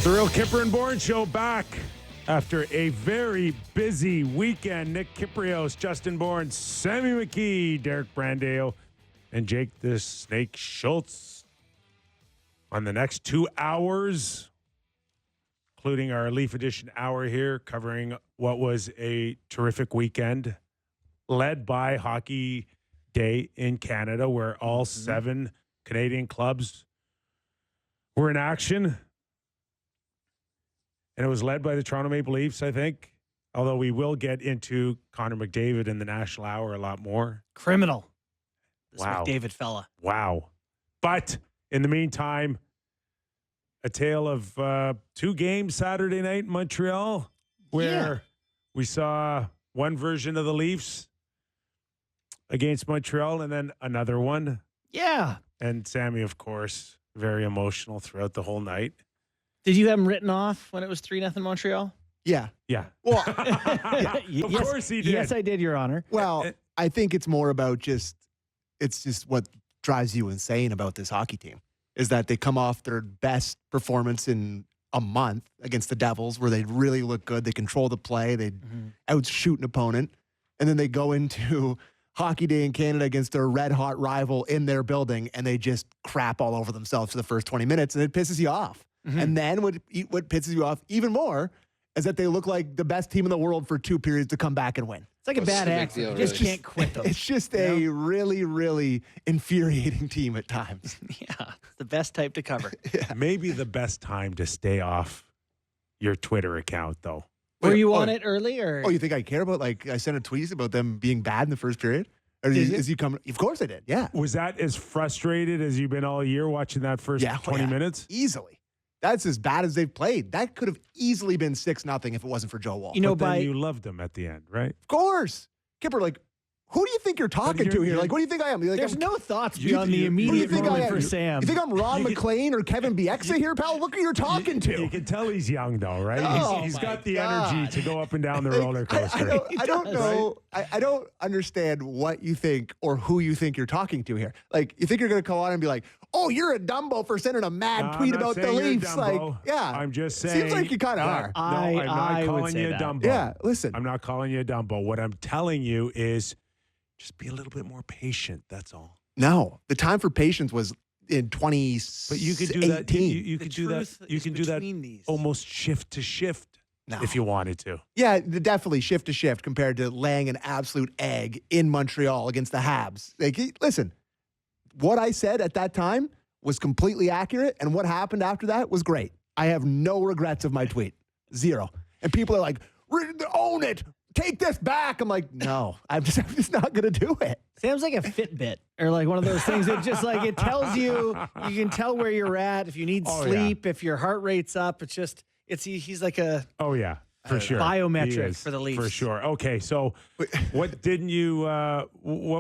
The Real Kyper and Bourne Show back after a very busy weekend. Nick Kypreos, Justin Bourne, Sammy McKee, Derek Brandale, and Jake the Snake Schultz on the next 2 hours, including our Leaf Edition hour here, covering what was a terrific weekend, led by Hockey Day in Canada, where all 7 Canadian clubs were in action. And it was led by the Toronto Maple Leafs, I think. Although we will get into Connor McDavid in the National Hour a lot more. Criminal. This Wow. McDavid fella. Wow. But in the meantime, a tale of 2 games Saturday night in Montreal, where we saw one version of the Leafs against Montreal and then another one. Yeah. And Sammy, of course, very emotional throughout the whole night. Did you have him written off when it was 3-0 Montreal? Yeah. Yeah. Well, Of course he did. Yes, I did, Your Honor. well, I think it's more about it's just what drives you insane about this hockey team is that they come off their best performance in a month against the Devils where they really look good. They control the play. They outshoot an opponent. And then they go into Hockey Day in Canada against their red-hot rival in their building, and they just crap all over themselves for the first 20 minutes, and it pisses you off. And then what pisses you off even more is that they look like the best team in the world for 2 periods to come back and win. It's like a bad accident. You just can't quit them. It's just a really, really infuriating team at times. Yeah. It's the best type to cover. Maybe the best time to stay off your Twitter account, though. Were you on it early? Or? Oh, you think I care about, I sent a tweet about them being bad in the first period? Or is he coming? Of course I did, yeah. Was that as frustrated as you've been all year watching that first 20 minutes? Easily. That's as bad as they've played. That could have easily been 6-0 if it wasn't for Joe Wall. But then you loved them at the end, right? Of course. Kipper, who do you think you're talking to here? What do you think I am? There's no thoughts beyond the immediate moment for Sam. You think I'm Ron McLean or Kevin Bieksa here, pal? Look who you're talking to. You can tell he's young, though, right? Oh, he's got the energy to go up and down the roller coaster. I don't know. I don't understand what you think or who you think you're talking to here. You think you're going to call on and be like, oh, you're a Dumbo for sending a mad tweet about the Leafs. I'm just saying. Seems like you kind of are. No, I'm not calling you a Dumbo. Yeah, listen. I'm not calling you a Dumbo. What I'm telling you is just be a little bit more patient. That's all. No, the time for patience was in 2018. But you could do that. You could do that. You can do that almost shift to shift if you wanted to. Yeah, definitely shift to shift compared to laying an absolute egg in Montreal against the Habs. Listen, what I said at that time was completely accurate, and what happened after that was great. I have no regrets of my tweet. Zero. And people are like, own it. Take this back. I'm like, no, I'm just not going to do it. Sounds like a Fitbit or one of those things that just it tells you can tell where you're at. If you need sleep, if your heart rate's up, he's like a for sure biometric for the Leafs. For sure. Okay. So what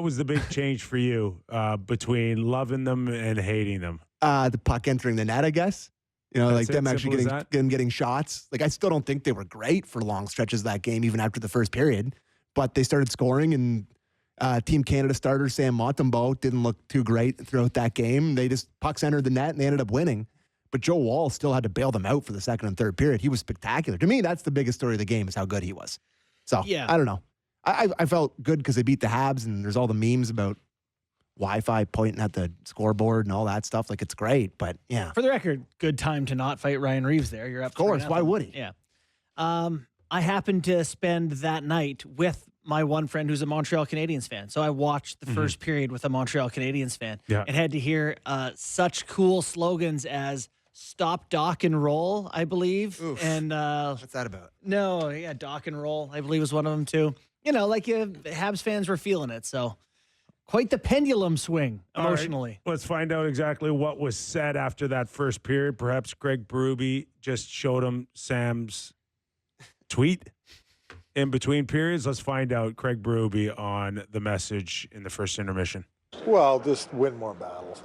was the big change for you between loving them and hating them? The puck entering the net, I guess. Them actually getting shots. I still don't think they were great for long stretches of that game, even after the first period. But they started scoring, and Team Canada starter Sam Montembeault didn't look too great throughout that game. Pucks entered the net, and they ended up winning. But Joe Wall still had to bail them out for the second and third period. He was spectacular. To me, that's the biggest story of the game is how good he was. So, I don't know. I felt good because they beat the Habs, and there's all the memes about Wi-Fi pointing at the scoreboard and all that stuff. It's great, but yeah. For the record, good time to not fight Ryan Reeves there. You're up. Of course, why would he? Yeah. I happened to spend that night with my one friend who's a Montreal Canadiens fan. So I watched the first period with a Montreal Canadiens fan and had to hear such cool slogans as "Stop, Dock, and Roll," I believe. Oof. And what's that about? No, Dock and Roll, I believe was one of them too. Habs fans were feeling it, so quite the pendulum swing emotionally. Right, let's find out exactly what was said after that first period. Perhaps Craig Berube just showed him Sam's tweet in between periods. Let's find out Craig Berube on the message in the first intermission. Well, just win more battles.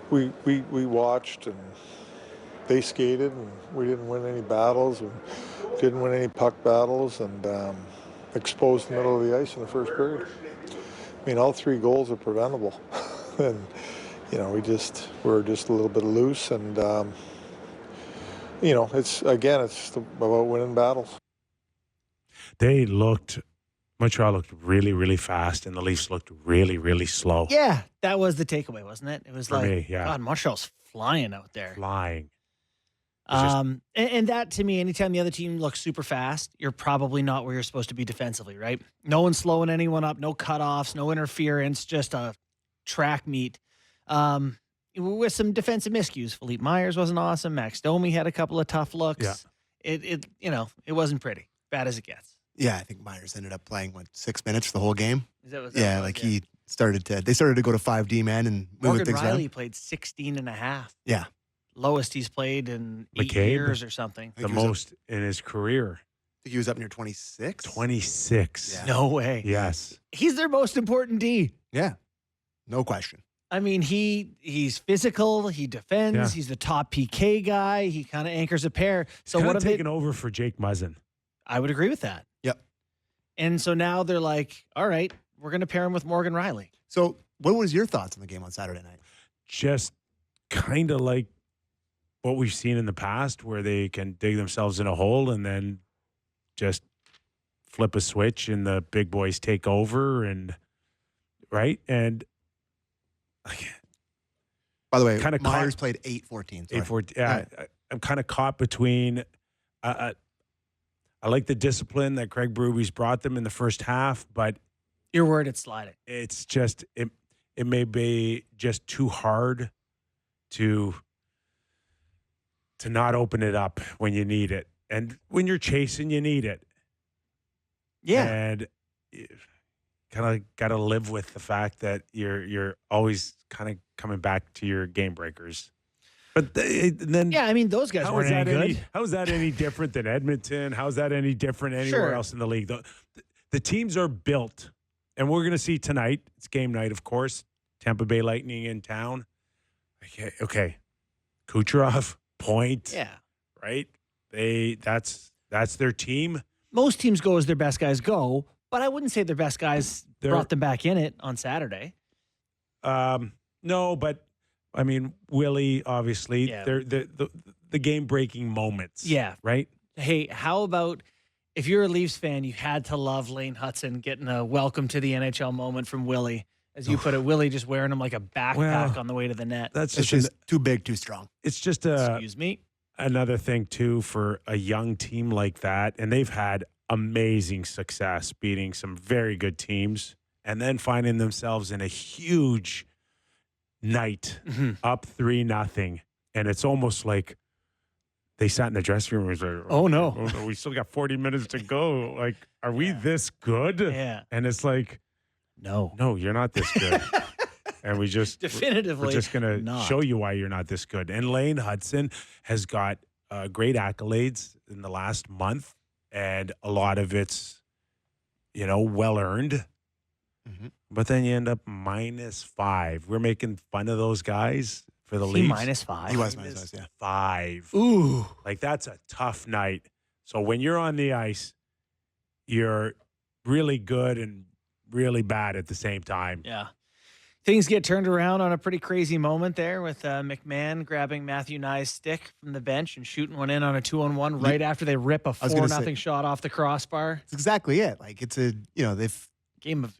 We watched and they skated and we didn't win any battles and didn't win any puck battles and exposed the middle of the ice in the first period. All 3 goals are preventable. And, we're just a little bit loose and it's about winning battles. Montreal looked really, really fast, and the Leafs looked really, really slow. Yeah, that was the takeaway, wasn't it? It was For me, yeah. God, Montreal's flying out there. Flying. And that, to me, anytime the other team looks super fast, you're probably not where you're supposed to be defensively, right? No one's slowing anyone up, no cutoffs, no interference, just a track meet. With some defensive miscues. Philippe Myers wasn't awesome. Max Domi had a couple of tough looks. Yeah. It wasn't pretty. Bad as it gets. Yeah, I think Myers ended up playing, 6 minutes the whole game? He started to go to 5D man and move things around. Morgan Riley played 16 and a half. Yeah. Lowest he's played in McCabe, 8 years or something. The most in his career. I think he was up near 26. 26. Yeah. No way. Yes. He's their most important D. Yeah. No question. I mean, he's physical. He defends. Yeah. He's the top PK guy. He kind of anchors a pair. So what have taken over for Jake Muzzin? I would agree with that. Yep. And so now they're like, all right, we're going to pair him with Morgan Riley. So what was your thoughts on the game on Saturday night? Just kind of like what we've seen in the past, where they can dig themselves in a hole and then just flip a switch and the big boys take over, and right. And by the way, Myers played 8-14. 8-14. Yeah, right. I'm kind of caught between. I like the discipline that Craig Berube's brought them in the first half, but your word, it's sliding. It's just it may be just too hard to not open it up when you need it, and when you're chasing, you need it. Yeah, and kind of got to live with the fact that you're always kind of coming back to your game breakers. But then, yeah, I mean, those guys weren't any good. How is that any different than Edmonton? How is that any different anywhere else in the league? The teams are built, and we're going to see tonight. It's game night, of course. Tampa Bay Lightning in town. Okay. Kucherov, Point. Yeah. Right? That's their team. Most teams go as their best guys go, but I wouldn't say their best guys brought them back in it on Saturday. No, but I mean, Willie, obviously, they're the game-breaking moments. Yeah. Right? Hey, how about if you're a Leafs fan, you had to love Lane Hutson getting a welcome to the NHL moment from Willie. As you put it, Willie just wearing him like a backpack on the way to the net. It's just too big, too strong. It's just excuse me. Another thing, too, for a young team like that, and they've had amazing success beating some very good teams and then finding themselves in a huge night up 3-0, and it's almost like they sat in the dressing room and was like, oh no, we still got 40 minutes to go. Like, are we this good? Yeah. And it's like, no, you're not this good. And we're just going to show you why you're not this good. And Lane Hutson has got great accolades in the last month, and a lot of it's, well earned. Mm-hmm. But then you end up -5. We're making fun of those guys for the Leafs. -5. He was -5, yeah. 5. Ooh. Like, that's a tough night. So when you're on the ice, you're really good and really bad at the same time. Yeah. Things get turned around on a pretty crazy moment there with McMann grabbing Matthew Nye's stick from the bench and shooting one in on a 2-on-1 right after they rip a 4-0 shot off the crossbar. That's exactly it. Like, it's a, they've game of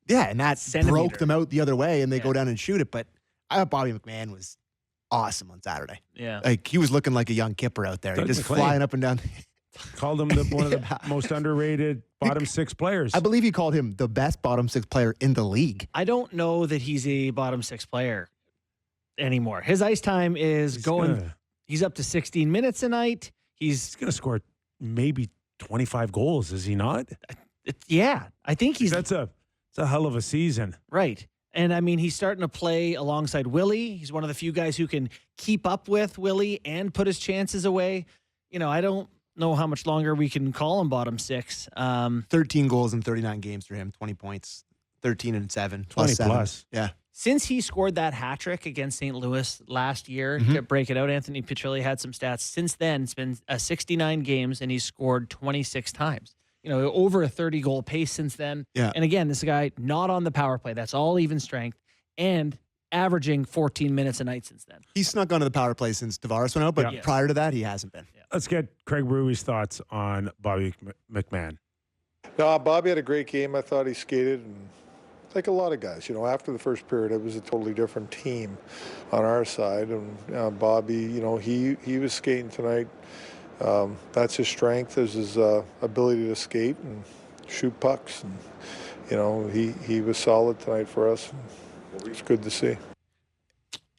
and that broke them out the other way, and they go down and shoot it. But I thought Bobby McMann was awesome on Saturday. Yeah. Like, he was looking like a young Kipper out there. Just flying up and down. Called him one of the most underrated bottom 6 players. I believe he called him the best bottom 6 player in the league. I don't know that he's a bottom 6 player anymore. His ice time is he's up to 16 minutes a night. He's going to score maybe 25 goals, is he not? I think he's... It's a hell of a season. Right. And, I mean, he's starting to play alongside Willie. He's one of the few guys who can keep up with Willie and put his chances away. I don't know how much longer we can call him bottom 6. 13 goals in 39 games for him, 20 points, 13 and 7. 20 plus. Yeah. Since he scored that hat trick against St. Louis last year to break it out, Anthony Petrilli had some stats. Since then, it's been 69 games, and he's scored 26 times. Over a 30-goal pace since then. Yeah. And again, this guy not on the power play. That's all even strength. And averaging 14 minutes a night since then. He's snuck onto the power play since Tavares went out, but prior to that, he hasn't been. Yeah. Let's get Craig Berube's thoughts on Bobby McMann. No, Bobby had a great game. I thought he skated, and like a lot of guys, after the first period, it was a totally different team on our side. And Bobby, he was skating tonight. That's his strength, is his ability to skate and shoot pucks. And, he was solid tonight for us. It's good to see.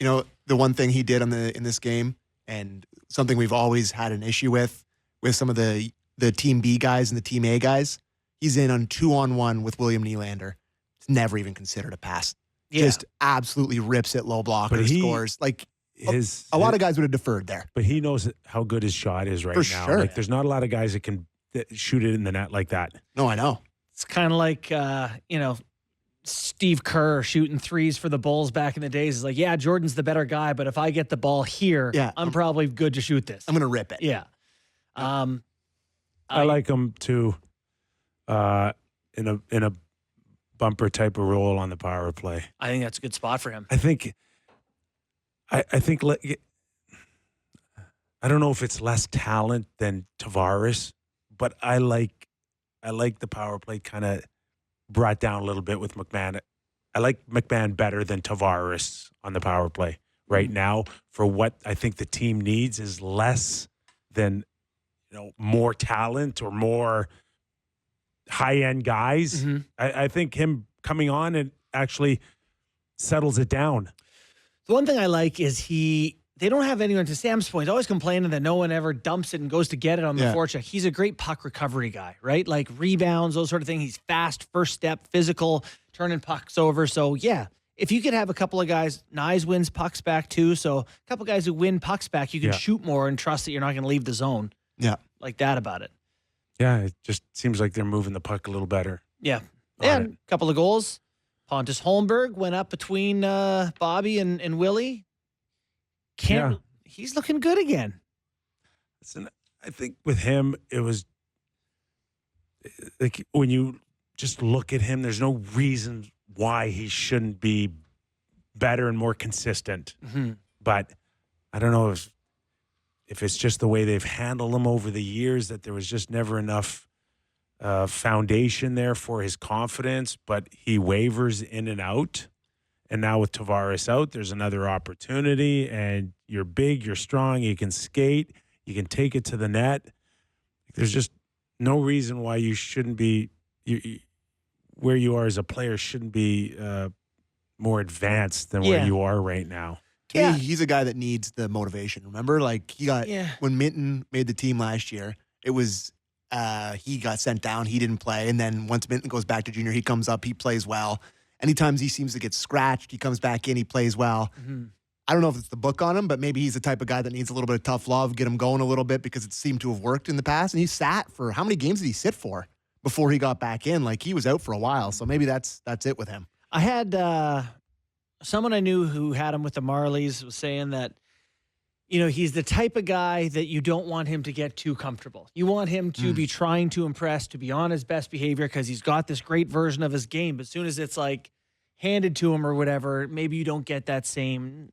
The one thing he did in this game, and something we've always had an issue with some of the Team B guys and the Team A guys, he's in on 2-on-1 with William Nylander. It's never even considered a pass. Yeah. Just absolutely rips it low blocker, scores. Like a lot of guys would have deferred there. But he knows how good his shot is right now. Sure. Like there's not a lot of guys that can shoot it in the net like that. No, I know. It's kind of like Steve Kerr shooting threes for the Bulls back in the days. It's like, yeah, Jordan's the better guy, but if I get the ball here, I'm probably good to shoot this. I'm going to rip it. Yeah. I like him to in a bumper type of role on the power play. I think that's a good spot for him. I think I don't know if it's less talent than Tavares, but I like the power play kind of brought down a little bit with McMann. I like McMann better than Tavares on the power play right now. For what I think the team needs is less than more talent or more high-end guys. Mm-hmm. I think him coming on and actually settles it down. The one thing I like is they don't have anyone, to Sam's point, always complaining that no one ever dumps it and goes to get it on the forecheck. He's a great puck recovery guy, right? Like rebounds, those sort of things. He's fast, first step, physical, turning pucks over. So, yeah, if you could have a couple of guys, Nyes wins pucks back too. So a couple of guys who win pucks back, you can shoot more and trust that you're not going to leave the zone. Yeah. Like that about it. Yeah, it just seems like they're moving the puck a little better. Yeah. And a couple of goals. Pontus Holmberg went up between Bobby and Willie. He's looking good again. Listen, I think with him, it was like when you just look at him, there's no reason why he shouldn't be better and more consistent. Mm-hmm. But I don't know if it's just the way they've handled him over the years, that there was just never enough foundation there for his confidence, but he wavers in and out. And now with Tavares out, there's another opportunity, and you're big, you're strong, you can skate, you can take it to the net. There's just no reason why you shouldn't be where you are as a player shouldn't be more advanced than where you are right now. To me, he's a guy that needs the motivation. Remember, like he got when Minton made the team last year, it was he got sent down, he didn't play, and then once Minton goes back to junior, he comes up, he plays well. Anytime he seems to get scratched, he comes back in, he plays well. Mm-hmm. I don't know if it's the book on him, but maybe he's the type of guy that needs a little bit of tough love, get him going a little bit, because it seemed to have worked in the past. And he sat for, how many games did he sit for before he got back in? Like, he was out for a while, so maybe that's it with him. I had someone I knew who had him with the Marlies was saying that, he's the type of guy that you don't want him to get too comfortable. You want him to be trying to impress, to be on his best behavior, because he's got this great version of his game. But as soon as it's like handed to him or whatever, maybe you don't get that same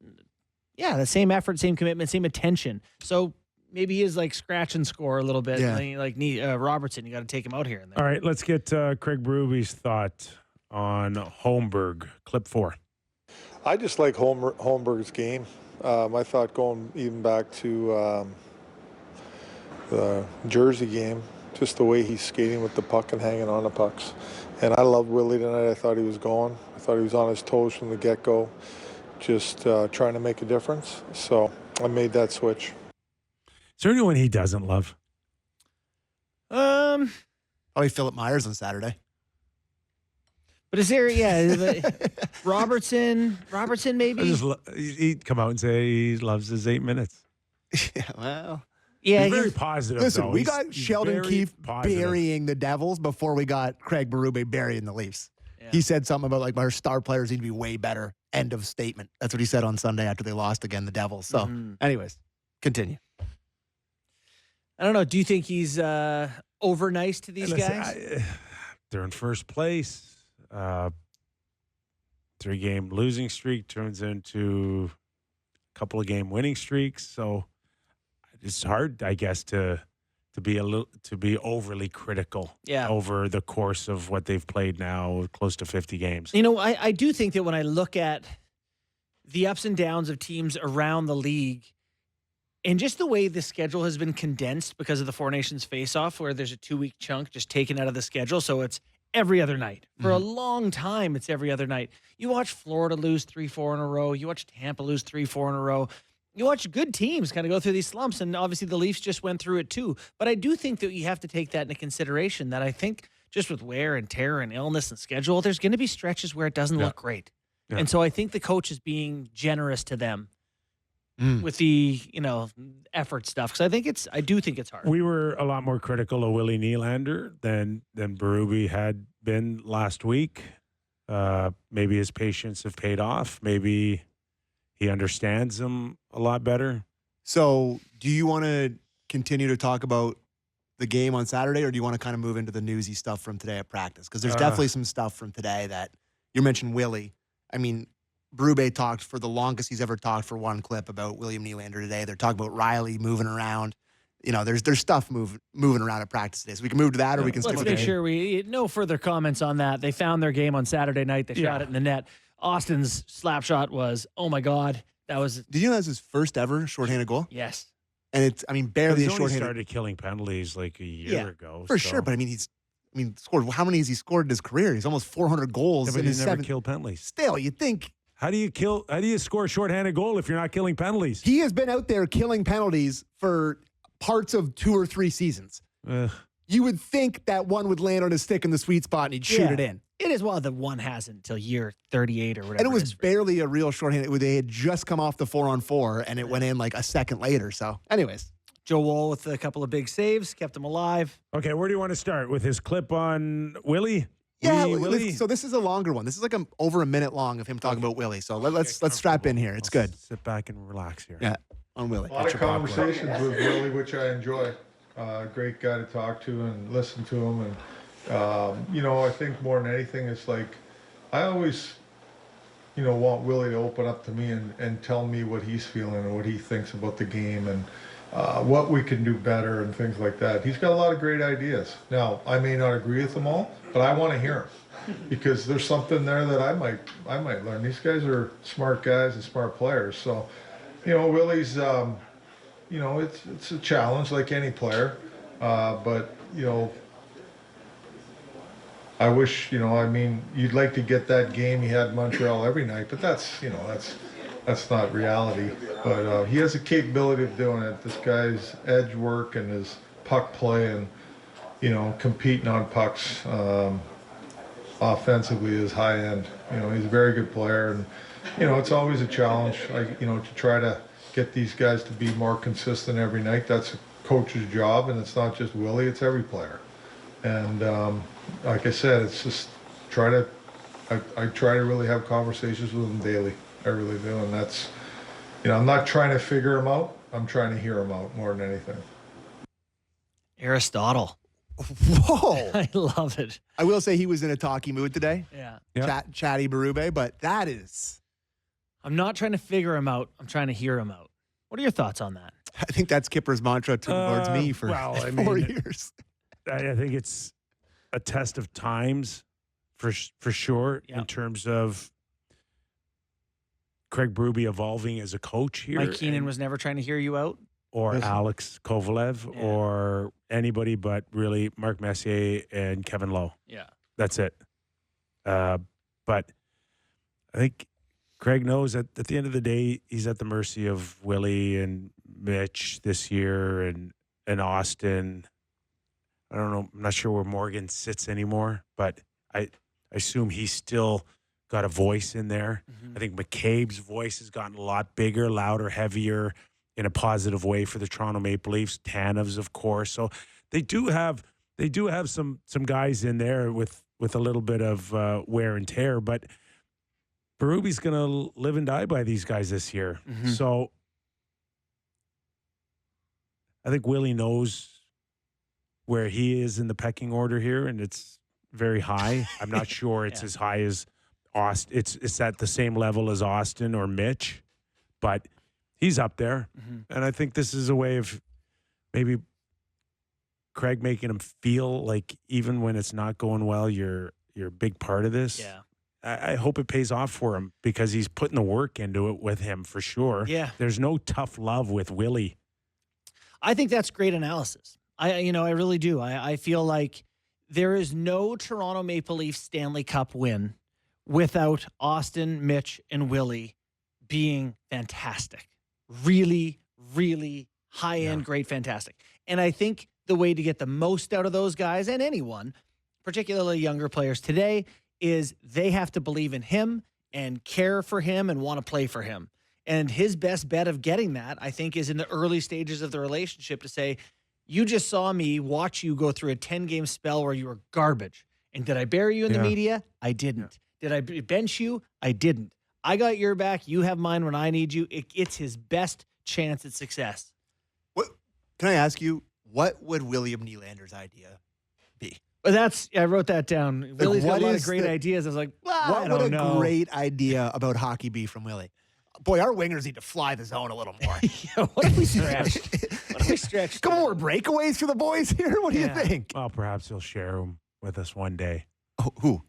effort, same commitment, same attention. So maybe he is like scratch and score a little bit. Yeah. Like Robertson, you got to take him out here and there. All right, let's get Craig Berube's thought on Holmberg. Clip 4. I just like Holmberg's game. I thought going even back to the Jersey game, just the way he's skating with the puck and hanging on the pucks. And I loved Willie tonight. I thought he was going. I thought he was on his toes from the get-go, just trying to make a difference. So I made that switch. Is there anyone he doesn't love? Probably Philip Myers on Saturday. But is there, Robertson maybe? He'd come out and say he loves his 8 minutes. Yeah, well. Yeah, he's very positive. Listen, though. we got Sheldon Keefe burying the Devils before we got Craig Berube burying the Leafs. Yeah. He said something about like our star players need to be way better. End of statement. That's what he said on Sunday after they lost again, the Devils. So, anyways, continue. I don't know. Do you think he's over nice to these guys? They're in first place. 3-game losing streak turns into a couple of game winning streaks. So it's hard, I guess, to be overly critical over the course of what they've played now, close to 50 games. I do think that when I look at the ups and downs of teams around the league and just the way the schedule has been condensed because of the Four Nations face-off, where there's a 2-week chunk just taken out of the schedule, so it's every other night. For a long time, it's every other night. You watch Florida lose 3-4 in a row. You watch Tampa lose 3-4 in a row. You watch good teams kind of go through these slumps, and obviously the Leafs just went through it too. But I do think that you have to take that into consideration, that I think just with wear and tear and illness and schedule, there's going to be stretches where it doesn't look great. Yeah. And so I think the coach is being generous to them with the, effort stuff. Because I do think it's hard. We were a lot more critical of Willie Nylander than Berube had been last week. Maybe his patience have paid off. Maybe he understands them a lot better. So do you want to continue to talk about the game on Saturday, or do you want to kind of move into the newsy stuff from today at practice? Because there's definitely some stuff from today that you mentioned Willie. I mean, Berube talked for the longest he's ever talked for one clip about William Nylander today. They're talking about Riley moving around. There's stuff moving around at practice today. So we can move to that, or we can stick with Let's make sure no further comments on that. They found their game on Saturday night. They shot it in the net. Austin's slap shot was, oh my God, that was. Did you know that was his first ever shorthanded goal? Yes. And it's, barely a shorthanded. He started killing penalties like a year ago. For sure. But scored. How many has he scored in his career? He's almost 400 goals in his never killed penalties. Still, you'd think. How do you score a shorthanded goal if you're not killing penalties? He has been out there killing penalties for parts of 2 or 3 seasons. You would think that one would land on his stick in the sweet spot and he'd shoot it in. It is, the one hasn't until year 38 or whatever. And it was barely a real shorthanded. They had just come off the 4-on-4 and it went in like a second later. So, anyways. Joe Woll with a couple of big saves, kept him alive. Okay, where do you want to start? With his clip on Willie? Yeah, Willie. So this is a longer one. This is like over a minute long of him talking about Willie. So let's strap in here. It's good. Sit back and relax here. Yeah, on Willie. A lot of conversations with Willie, which I enjoy. Great guy to talk to and listen to him. And, I think more than anything, it's like I always, want Willie to open up to me and tell me what he's feeling and what he thinks about the game and what we can do better and things like that. He's got a lot of great ideas. Now, I may not agree with them all, but I want to hear them because there's something there that I might learn. These guys are smart guys and smart players. So, Willie's, it's a challenge like any player, but I wish, you'd like to get that game he had in Montreal every night, but that's not reality. But he has the capability of doing it. This guy's edge work and his puck play and, competing on pucks offensively is high end. He's a very good player. And, it's always a challenge, to try to get these guys to be more consistent every night. That's a coach's job, and it's not just Willie, it's every player. And like I said, it's just I try to really have conversations with them daily. I really do, and that's, I'm not trying to figure them out. I'm trying to hear them out more than anything. Aristotle. Whoa. I love it. I will say he was in a talky mood today. Yeah. Chatty Berube, but that is. I'm not trying to figure him out. I'm trying to hear him out. What are your thoughts on that? I think that's Kipper's mantra towards me for 4 years. I think it's a test of times for sure in terms of Craig Berube evolving as a coach here. Mike Keenan was never trying to hear you out? Or Alex Kovalev or anybody but really Mark Messier and Kevin Lowe. Yeah. That's it. But I think Craig knows that at the end of the day, he's at the mercy of Willie and Mitch this year and Austin. I don't know. I'm not sure where Morgan sits anymore, but I assume he's still got a voice in there. Mm-hmm. I think McCabe's voice has gotten a lot bigger, louder, heavier in a positive way for the Toronto Maple Leafs. Tanev's, of course. So they do have some guys in there with a little bit of wear and tear, but Berube's going to live and die by these guys this year. Mm-hmm. So I think Willie knows where he is in the pecking order here, and it's very high. I'm not sure it's as high as it's at the same level as Austin or Mitch, but he's up there. And I think this is a way of maybe Craig making him feel like even when it's not going well, you're a big part of this. Yeah. I hope it pays off for him because he's putting the work into it with him for sure. Yeah. There's no tough love with Willie. I think that's great analysis. I really do. I feel like there is no Toronto Maple Leafs Stanley Cup win without Austin, Mitch, and Willie being fantastic. Really, really high-end, great, fantastic. And I think the way to get the most out of those guys and anyone, particularly younger players today, is they have to believe in him and care for him and want to play for him. And his best bet of getting that, I think, is in the early stages of the relationship to say, you just saw me watch you go through a 10-game spell where you were garbage. And did I bury you in the media? I didn't. Did I bench you? I didn't. I got your back. You have mine when I need you. It's his best chance at success. What can I ask you? What would William Nylander's idea be? But I wrote that down. Willie's got a lot of great ideas. I was like, what would a great idea about hockey be from Willie? Boy, our wingers need to fly the zone a little more. What if we stretched? Come on, more breakaways for the boys here. What do you think? Well, perhaps he'll share them with us one day. Oh, who?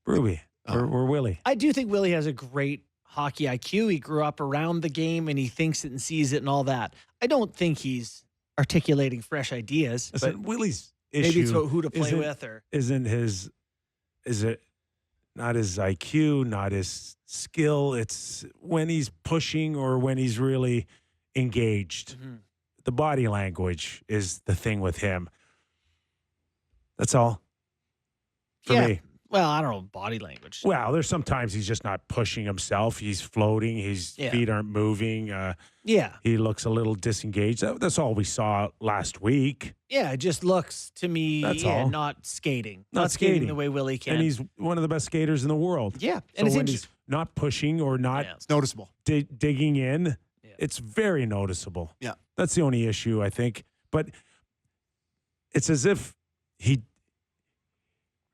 Ruby or Willie. I do think Willie has a great hockey IQ. He grew up around the game and he thinks it and sees it and all that. I don't think he's articulating fresh ideas. Listen, but Willie's issue maybe it's about who to play with, or is it not his IQ, not his skill? It's when he's pushing or when he's really engaged. The body language is the thing with him. That's all for me. Well, I don't know, body language. Well, there's sometimes he's just not pushing himself. He's floating. His feet aren't moving. He looks a little disengaged. That's all we saw last week. Yeah, it just looks to me all. Not skating. Not skating the way Willie can. And he's one of the best skaters in the world. Yeah. So when he's not pushing or not it's noticeable. Digging in, it's very noticeable. Yeah. That's the only issue, I think. But it's as if he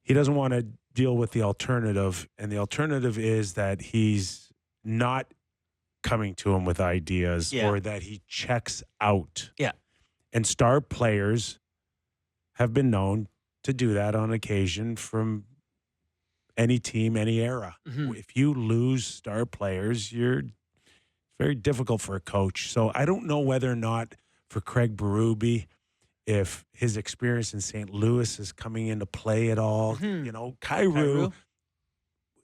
doesn't want to deal with the alternative, and the alternative is that he's not coming to him with ideas or that he checks out. Yeah. And star players have been known to do that on occasion from any team, any era. If you lose star players, it's very difficult for a coach. So I don't know whether or not for Craig Berube, if his experience in St. Louis is coming into play at all. Kyrou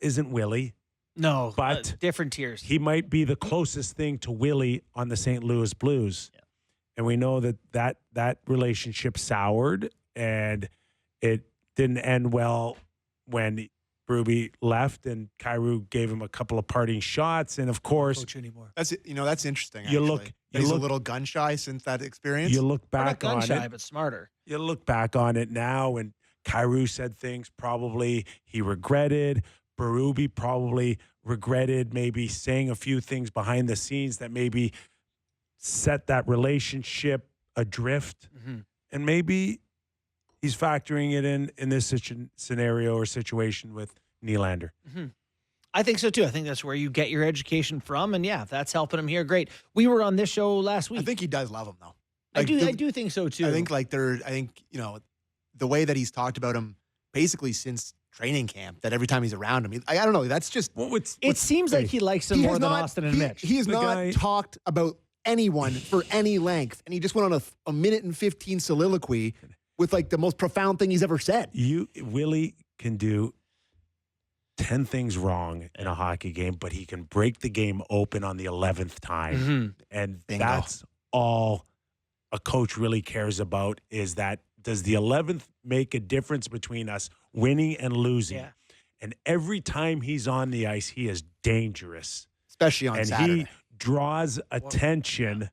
isn't Willie. No, but different tiers. He might be the closest thing to Willie on the St. Louis Blues. Yeah. And we know that relationship soured, and it didn't end well when Berube left, and Kyrou gave him a couple of parting shots. And of course, coach anymore. That's interesting. He's a little gun shy since that experience. You look back on it. Gun shy, but smarter. You look back on it now, and Kyrou said things probably he regretted. Berube probably regretted maybe saying a few things behind the scenes that maybe set that relationship adrift. And maybe he's factoring it in this scenario or situation with Nylander. I think so, too. I think that's where you get your education from. And, if that's helping him here, great. We were on this show last week. I think he does love him, though. I do think so, too. I think, the way that he's talked about him basically since training camp, that every time he's around him, I don't know, that's just... It seems like he likes him more than Austin and Mitch. He has not talked about anyone for any length, and he just went on a minute and 15 soliloquy with the most profound thing he's ever said. Willie can do 10 things wrong in a hockey game, but he can break the game open on the 11th time. And that's all a coach really cares about, is that does the 11th make a difference between us winning and losing? Yeah. And every time he's on the ice, he is dangerous. Especially on Saturday. And he draws attention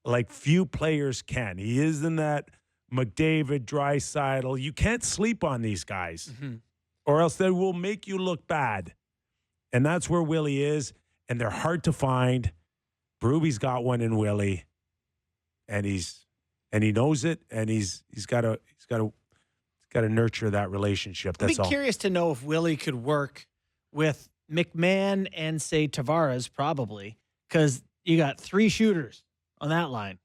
like few players can. He is in that McDavid, Draisaitl. You can't sleep on these guys, or else they will make you look bad. And that's where Willie is, and they're hard to find. Berube's got one in Willie, and he knows it, and he's got to nurture that relationship. That's all. I'd be curious to know if Willie could work with McMann and say Tavares probably, because you got 3 shooters on that line.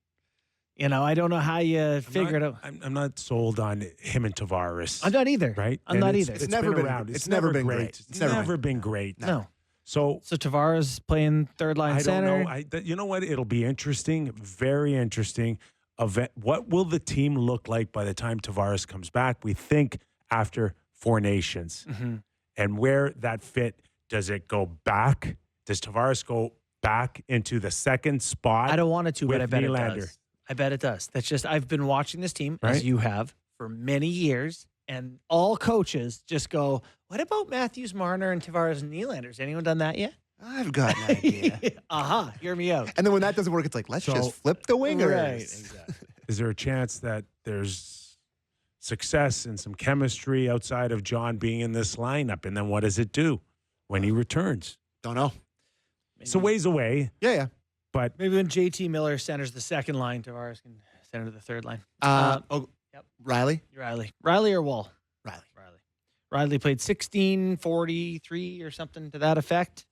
I don't know how you figure it out. I'm not sold on him and Tavares. I'm not either. Right? I'm not either. It's never been around. It's never been great. It's never been great. No. So Tavares playing third line center. I don't know. You know what? It'll be interesting, very interesting. What will the team look like by the time Tavares comes back? We think after 4 Nations. Mm-hmm. And where that fit, does it go back? Does Tavares go back into the second spot? I don't want it to, but I bet Nylander? it does. I bet it does. That's just, I've been watching this team, Right? as you have, for many years, and all coaches just go, what about Matthews, Marner, and Tavares and Nylander? Has anyone done that yet? I've got an idea. Hear me out. And then when that doesn't work, it's like, let's just flip the wingers. Right, exactly. Is there a chance that there's success and some chemistry outside of John being in this lineup? And then what does it do when he returns? Don't know. It's a ways away. Yeah. But maybe when JT Miller centers the second line, Tavares can center the third line. Yep. Riley or Wall? Riley played 16-43 or something to that effect.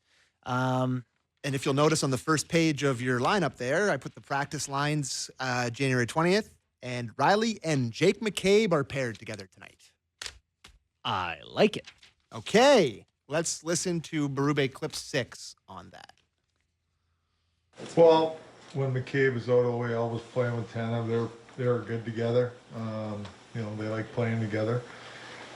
And if you'll notice on the first page of your lineup there, I put the practice lines January 20th, and Riley and Jake McCabe are paired together tonight. I like it. Okay, let's listen to Berube clip 6 on that. Well, when McCabe was out of the way, I was playing with Tana. They were good together. They like playing together.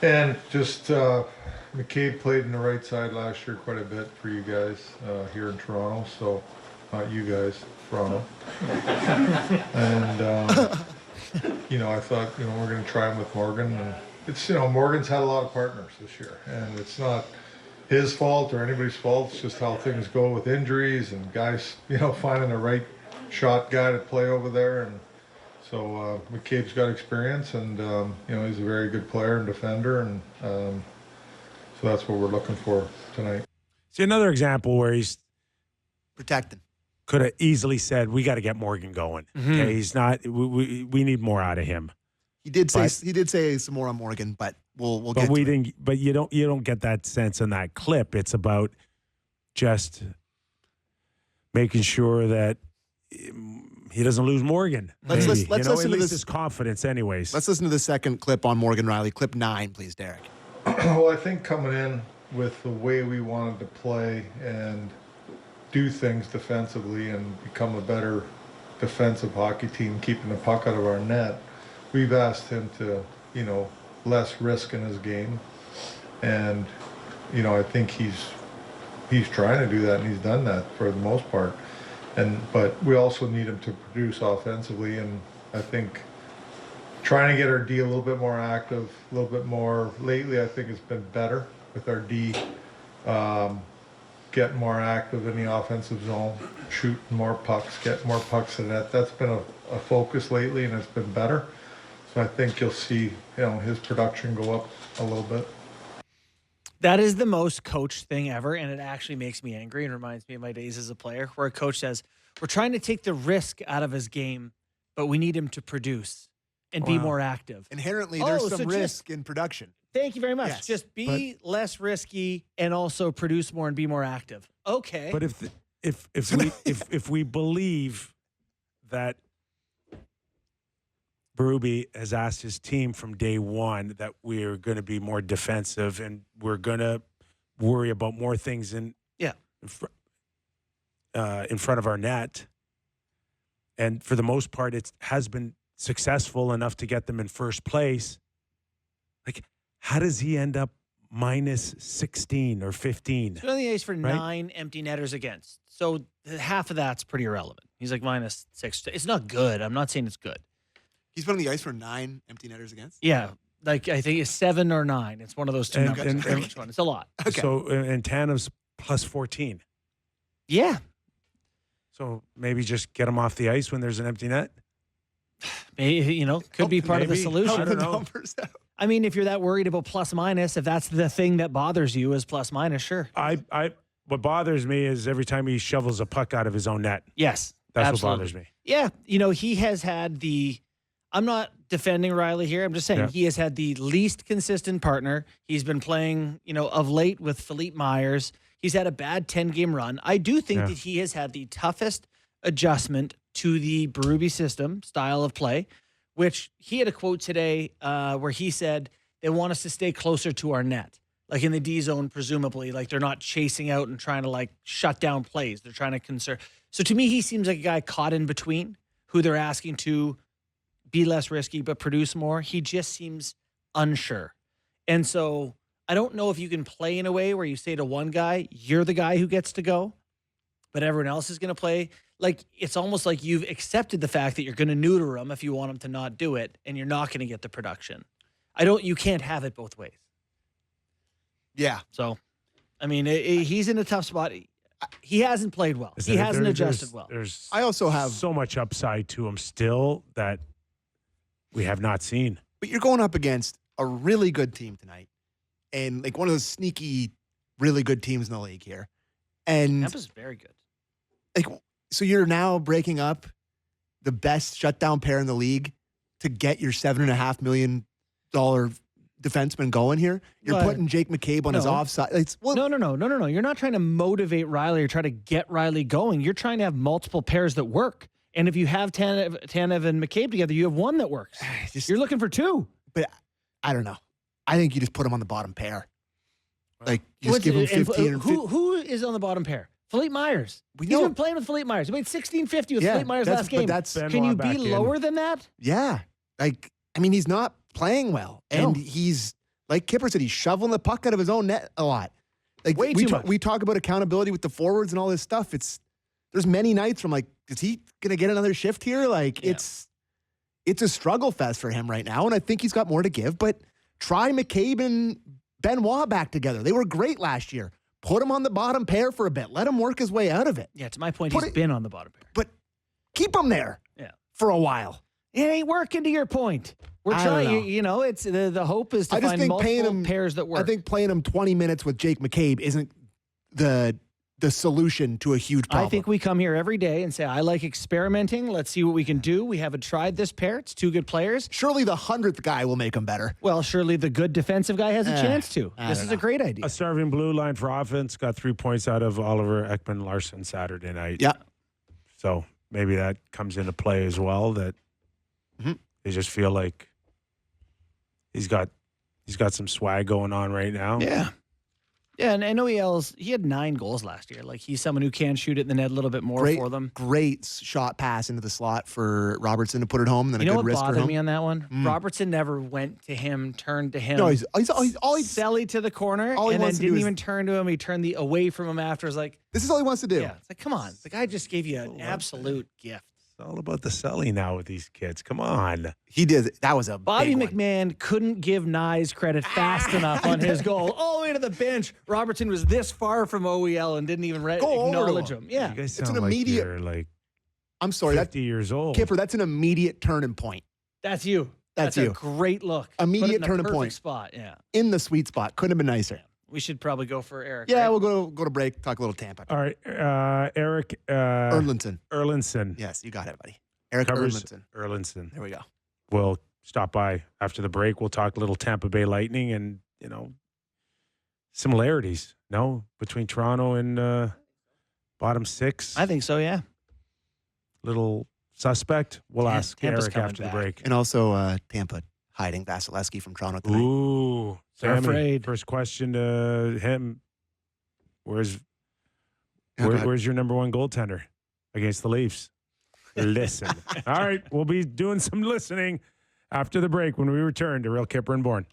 And just McCabe played in the right side last year quite a bit for you guys here in Toronto. So, not you guys, Toronto. And I thought we're going to try him with Morgan. And it's Morgan's had a lot of partners this year, and it's not his fault or anybody's fault. It's just how things go with injuries and guys, finding the right shot guy to play over there. And so McCabe's got experience, and he's a very good player and defender, and so that's what we're looking for tonight. See another example where he's protecting. Could have easily said, "We got to get Morgan going." Mm-hmm. Okay, he's not. We need more out of him. He did say some more on Morgan, but we'll get. But we didn't. But you don't get that sense in that clip. It's about just making sure that he doesn't lose Morgan. Let's listen at least to his confidence, anyways. Let's listen to the second clip on Morgan Riley. Clip 9, please, Derek. Well, I think coming in with the way we wanted to play and do things defensively and become a better defensive hockey team, keeping the puck out of our net, we've asked him to, less risk in his game. And, I think he's trying to do that, and he's done that for the most part. But we also need him to produce offensively, and I think trying to get our D a little bit more active, a little bit more. Lately, I think it's been better with our D getting more active in the offensive zone, shooting more pucks, getting more pucks in net. That's been a focus lately, and it's been better. So I think you'll see, his production go up a little bit. That is the most coach thing ever, and it actually makes me angry and reminds me of my days as a player, where a coach says, we're trying to take the risk out of his game, but we need him to produce and be more active. Inherently, there's some risk in production. Thank you very much. Yes. Just be less risky and also produce more and be more active. Okay. But if we believe that Berube has asked his team from day one that we're going to be more defensive and we're going to worry about more things in front of our net, and for the most part, it has been successful enough to get them in first place. Like, how does he end up minus 16 or 15? He's on the ice for 9 empty netters against. So half of that's pretty irrelevant. He's like minus 6. It's not good. I'm not saying it's good. He's been on the ice for 9 empty netters against? Yeah. Like, I think it's 7 or 9. It's one of those two numbers. Which one? It's a lot. Okay. So, and Tanev's plus 14. Yeah. So maybe just get him off the ice when there's an empty net? Maybe, could be part of the solution. I don't know. I mean, if you're that worried about plus minus, if that's the thing that bothers you is plus minus, sure. What bothers me is every time he shovels a puck out of his own net. Yes. That's absolutely. what bothers me. Yeah. He has had I'm not defending Riley here. I'm just saying he has had the least consistent partner. He's been playing, of late with Philippe Myers. He's had a bad 10-game run. I do think that he has had the toughest adjustment to the Berube system style of play, which he had a quote today where he said they want us to stay closer to our net, like in the D zone, presumably. Like they're not chasing out and trying to like shut down plays. They're trying to conserve. So to me, he seems like a guy caught in between who they're asking to be less risky but produce more. He just seems unsure. And so I don't know if you can play in a way where you say to one guy, you're the guy who gets to go, but everyone else is going to play. Like, it's almost like you've accepted the fact that you're going to neuter him if you want him to not do it, and you're not going to get the production. You can't have it both ways. Yeah. So, I mean, he's in a tough spot. He hasn't played well. He hasn't adjusted well. I also have so much upside to him still that we have not seen. But you're going up against a really good team tonight, and like one of those sneaky, really good teams in the league here. And Tampa's very good. Like, so you're now breaking up the best shutdown pair in the league to get your $7.5 million defenseman going here. You're putting Jake McCabe on his offside. No. You're not trying to motivate Riley or try to get Riley going. You're trying to have multiple pairs that work. And if you have Tanev and McCabe together, you have one that works. You're looking for two. But I don't know. I think you just put him on the bottom pair. Like, you just give him 15. Who is on the bottom pair? Philippe Myers. He's been playing with Philippe Myers. He made $16.50 with Philippe Myers last game. Can you be lower than that? Yeah. Like, I mean, he's not playing well. And he's, like Kyper said, he's shoveling the puck out of his own net a lot. Like, way too much. We talk about accountability with the forwards and all this stuff. There's many nights from like, is he going to get another shift here? Like, it's a struggle fest for him right now. And I think he's got more to give. But try McCabe and Benoit back together. They were great last year. Put him on the bottom pair for a bit. Let him work his way out of it. Yeah, to my point, he's been on the bottom pair. But keep him there for a while. It ain't working to your point. We're trying, it's the hope is to find multiple pairs that work. I think playing him 20 minutes with Jake McCabe isn't the solution to a huge problem. I think we come here every day and say, I like experimenting. Let's see what we can do. We haven't tried this pair. It's two good players. Surely the 100th guy will make them better. Well, surely the good defensive guy has a chance to. This is a great idea. A starving blue line for offense got 3 points out of Oliver Ekman-Larsson Saturday night. Yeah. So maybe that comes into play as well, that they just feel like he's got some swag going on right now. Yeah. Yeah, and OEL's, he had 9 goals last year. Like, he's someone who can shoot it in the net a little bit more for them. Great shot pass into the slot for Robertson to put it home. And then you a know good what wrist bothered me on that one? Robertson never went to him, turned to him. No, he's Selly to the corner, and then didn't even turn to him. He turned away from him after. It's like, this is all he wants to do. Yeah, it's like, come on. The guy just gave you an absolute gift. It's all about the Selly now with these kids. Come on. He did. That was a Bobby big McMann couldn't give Nyes credit fast enough on his goal. All the way to the bench. Robertson was this far from OEL and didn't even acknowledge him. Yeah. You guys It's sound an immediate. You're like I'm sorry. 50 years old. Kyper, that's an immediate turning point. That's you. That's a you. great look. Immediate turning perfect point. Spot. Yeah. In the sweet spot. Couldn't have been nicer. Yeah. We should probably go for Eric. Yeah, right? we'll go to break. Talk a little Tampa. All right. Erik Erlendsson. Yes, you got it, buddy. Erik Erlendsson. There we go. We'll stop by after the break. We'll talk a little Tampa Bay Lightning and, similarities, between Toronto and bottom 6. I think so, yeah. Little suspect. We'll ask Tampa's Eric after the break. And also Tampa hiding Vasilevskiy from Toronto tonight. Ooh. They're afraid. First question to him. Where's your number one goaltender against the Leafs? Listen. All right. We'll be doing some listening after the break when we return to Real Kyper and Bourne.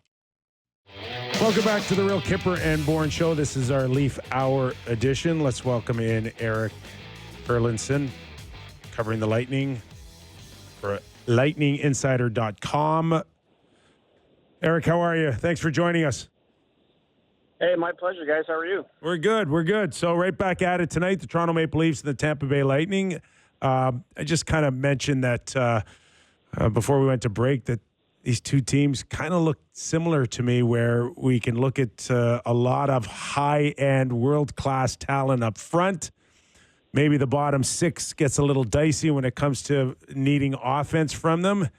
Welcome back to the Real Kyper and Bourne Show. This is our Leaf Hour edition. Let's welcome in Erik Erlendsson, covering the Lightning for lightninginsider.com. Erik, how are you? Thanks for joining us. Hey, my pleasure, guys. How are you? We're good. So right back at it tonight, the Toronto Maple Leafs and the Tampa Bay Lightning. I just kind of mentioned that before we went to break that these two teams kind of look similar to me, where we can look at a lot of high-end, world-class talent up front. Maybe the bottom 6 gets a little dicey when it comes to needing offense from them.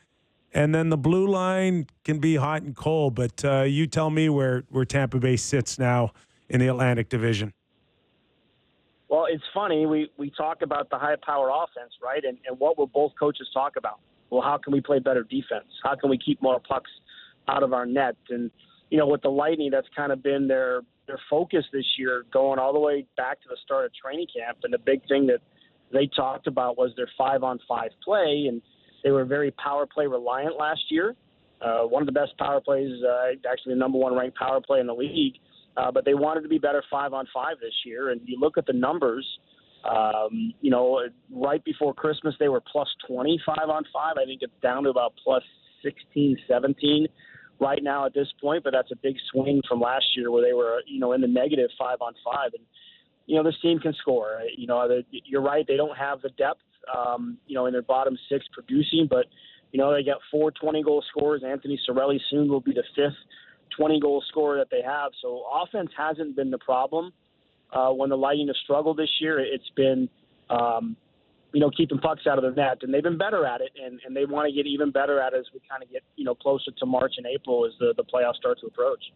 And then the blue line can be hot and cold. But you tell me where Tampa Bay sits now in the Atlantic Division. Well, it's funny. We talk about the high-power offense, right? And what will both coaches talk about? Well, how can we play better defense? How can we keep more pucks out of our net? And, with the Lightning, that's kind of been their focus this year, going all the way back to the start of training camp. And the big thing that they talked about was their 5-on-5 play, and they were very power play reliant last year. One of the best power plays, actually the number one ranked power play in the league. But they wanted to be better 5-on-5 this year. And you look at the numbers, right before Christmas, they were plus 20 5-on-5. I think it's down to about plus 16, 17 right now at this point. But that's a big swing from last year where they were, in the negative 5-on-5. And, this team can score. You're right. They don't have the depth, in their bottom six producing. But, they got 4 20-goal scorers. Anthony Cirelli soon will be the 5th 20-goal scorer that they have. So offense hasn't been the problem. When the Lightning have struggled this year, it's been, keeping pucks out of the net. And they've been better at it, and they want to get even better at it as we kind of get, closer to March and April as the playoffs start to approach.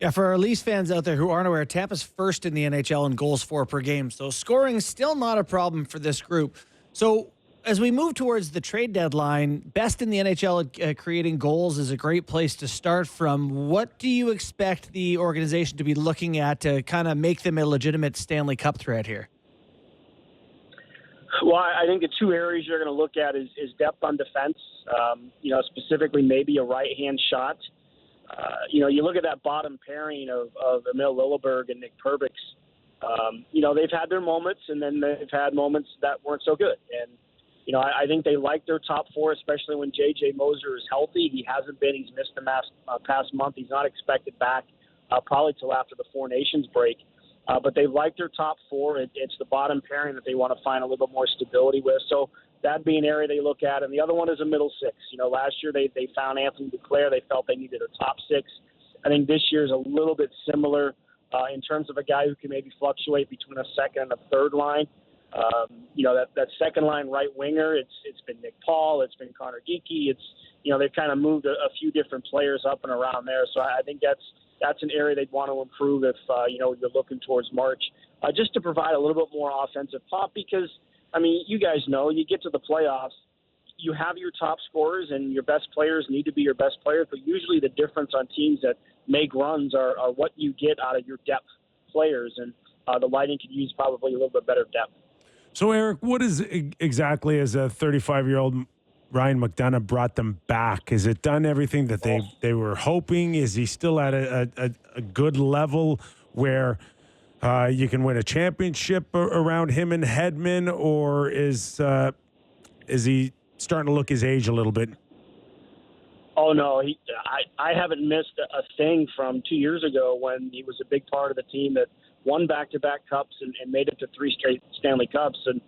Yeah, for our Leafs fans out there who aren't aware, Tampa's first in the NHL in goals for per game. So scoring is still not a problem for this group. So as we move towards the trade deadline, best in the NHL at creating goals is a great place to start from. What do you expect the organization to be looking at to kind of make them a legitimate Stanley Cup threat here? Well, I think the two areas you're going to look at is depth on defense, specifically maybe a right-hand shot. You look at that bottom pairing of Emil Lilleberg and Nick Perbix. They've had their moments, and then they've had moments that weren't so good. And I think they like their top four, especially when J.J. Moser is healthy. He hasn't been. He's missed the past month. He's not expected back probably till after the Four Nations break. But they like their top four. It's the bottom pairing that they want to find a little bit more stability with. So that'd be an area they look at. And the other one is a middle six. Last year they found Anthony Duclair. They felt they needed a top six. I think this year is a little bit similar in terms of a guy who can maybe fluctuate between a second and a third line. That second line right winger, it's been Nick Paul, it's been Connor Geekie. They've kind of moved a few different players up and around there. So I think that's an area they'd want to improve if, you're looking towards March, just to provide a little bit more offensive pop because, you guys know, you get to the playoffs, you have your top scorers and your best players need to be your best players, but usually the difference on teams that make runs are what you get out of your depth players, and the Lightning could use probably a little bit better depth. So, Erik, what is exactly as a 35-year-old Ryan McDonough brought them back? Has it done everything that they were hoping? Is he still at a good level where you can win a championship around him and Hedman, or is he starting to look his age a little bit? Oh, no. I haven't missed a thing from 2 years ago when he was a big part of the team that won back-to-back cups and made it to 3 straight Stanley Cups. And,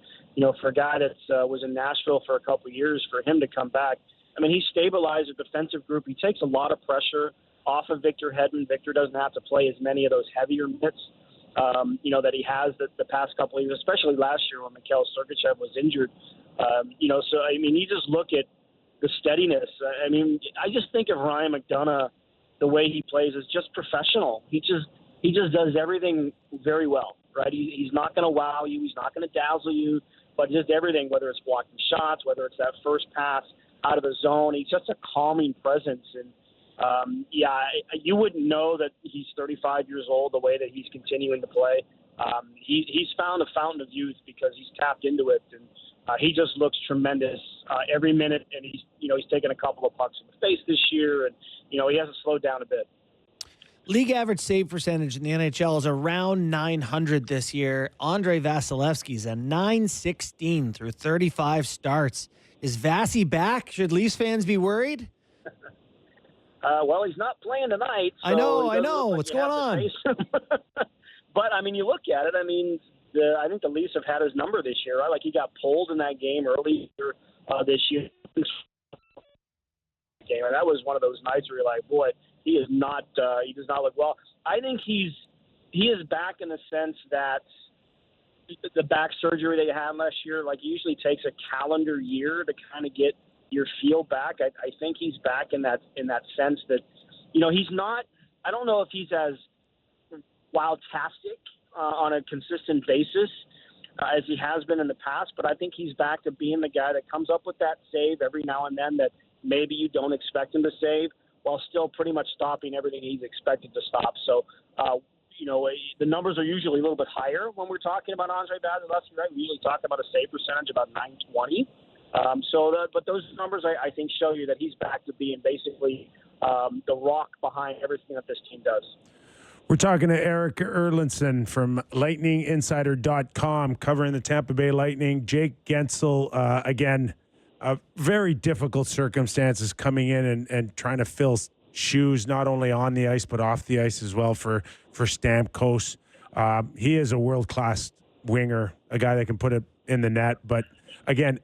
for a guy that was in Nashville for a couple of years, for him to come back, he stabilized a defensive group. He takes a lot of pressure off of Victor Hedman. Victor doesn't have to play as many of those heavier minutes, that he has the past couple of years, especially last year when Mikhail Sergachev was injured. You just look at the steadiness. I just think of Ryan McDonough, the way he plays is just professional. He just does everything very well, right? He's not going to wow you. He's not going to dazzle you, but just everything, whether it's blocking shots, whether it's that first pass out of the zone. He's just a calming presence. And, you wouldn't know that he's 35 years old the way that he's continuing to play. He's found a fountain of youth because he's tapped into it. And he just looks tremendous every minute. And he's taken a couple of pucks in the face this year. And, he hasn't slowed down a bit. League average save percentage in the NHL is around 900 this year. Andrei Vasilevskiy's a 916 through 35 starts. Is Vasi back? Should Leafs fans be worried? Well, he's not playing tonight. So I know. What's going on? But, you look at it. I think the Leafs have had his number this year, right? Like, he got pulled in that game earlier this year. And that was one of those nights where you're like, boy, he does not look well. I think he is back in the sense that the back surgery they had last year, like, it usually takes a calendar year to kind of get your feel back. I think he's back in that sense that, he's not. I don't know if he's as wildtastic on a consistent basis as he has been in the past, but I think he's back to being the guy that comes up with that save every now and then that maybe you don't expect him to save, while still pretty much stopping everything he's expected to stop. So, the numbers are usually a little bit higher when we're talking about Andrei Vasilevskiy, right? We usually talk about a save percentage about 920. But those numbers, I think, show you that he's back to being basically the rock behind everything that this team does. We're talking to Erik Erlendsson from LightningInsider.com, covering the Tampa Bay Lightning. Jake Guentzel, again, very difficult circumstances coming in and trying to fill shoes, not only on the ice, but off the ice as well for Stamkos. He is a world-class winger, a guy that can put it in the net. But, again,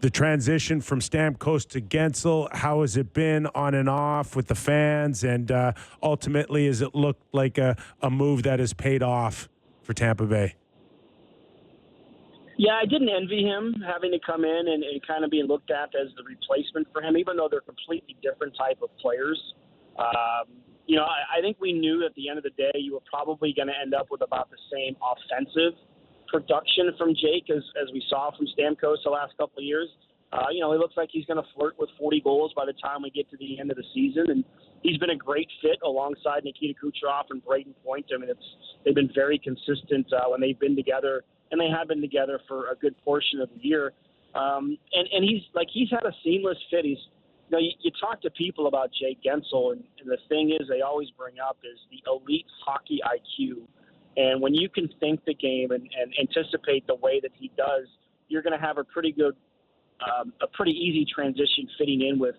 the transition from Stamkos to Guentzel, how has it been on and off with the fans? And ultimately, has it looked like a move that has paid off for Tampa Bay? Yeah, I didn't envy him having to come in and kind of being looked at as the replacement for him, even though they're completely different type of players. I think we knew at the end of the day you were probably going to end up with about the same offensive production from Jake as we saw from Stamkos the last couple of years. He looks like he's going to flirt with 40 goals by the time we get to the end of the season, and he's been a great fit alongside Nikita Kucherov and Braden Point. I mean, they've been very consistent when they've been together, and they have been together for a good portion of the year. And he's had a seamless fit. You talk to people about Jake Guentzel, and the thing is they always bring up is the elite hockey IQ. And when you can think the game and anticipate the way that he does, you're going to have a pretty easy transition fitting in with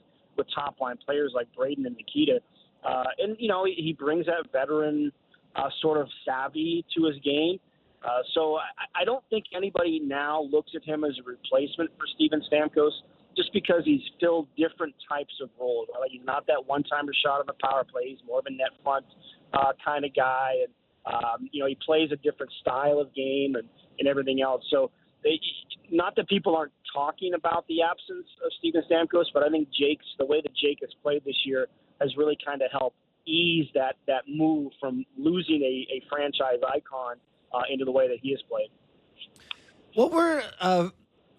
top line players like Braden and Nikita. He brings that veteran sort of savvy to his game. So I don't think anybody now looks at him as a replacement for Steven Stamkos, just because he's filled different types of roles. Right? He's not that one-timer shot on the power play. He's more of a net front kind of guy. And, he plays a different style of game and everything else. So not that people aren't talking about the absence of Steven Stamkos, but I think the way that Jake has played this year has really kind of helped ease that move from losing a franchise icon into the way that he has played. What were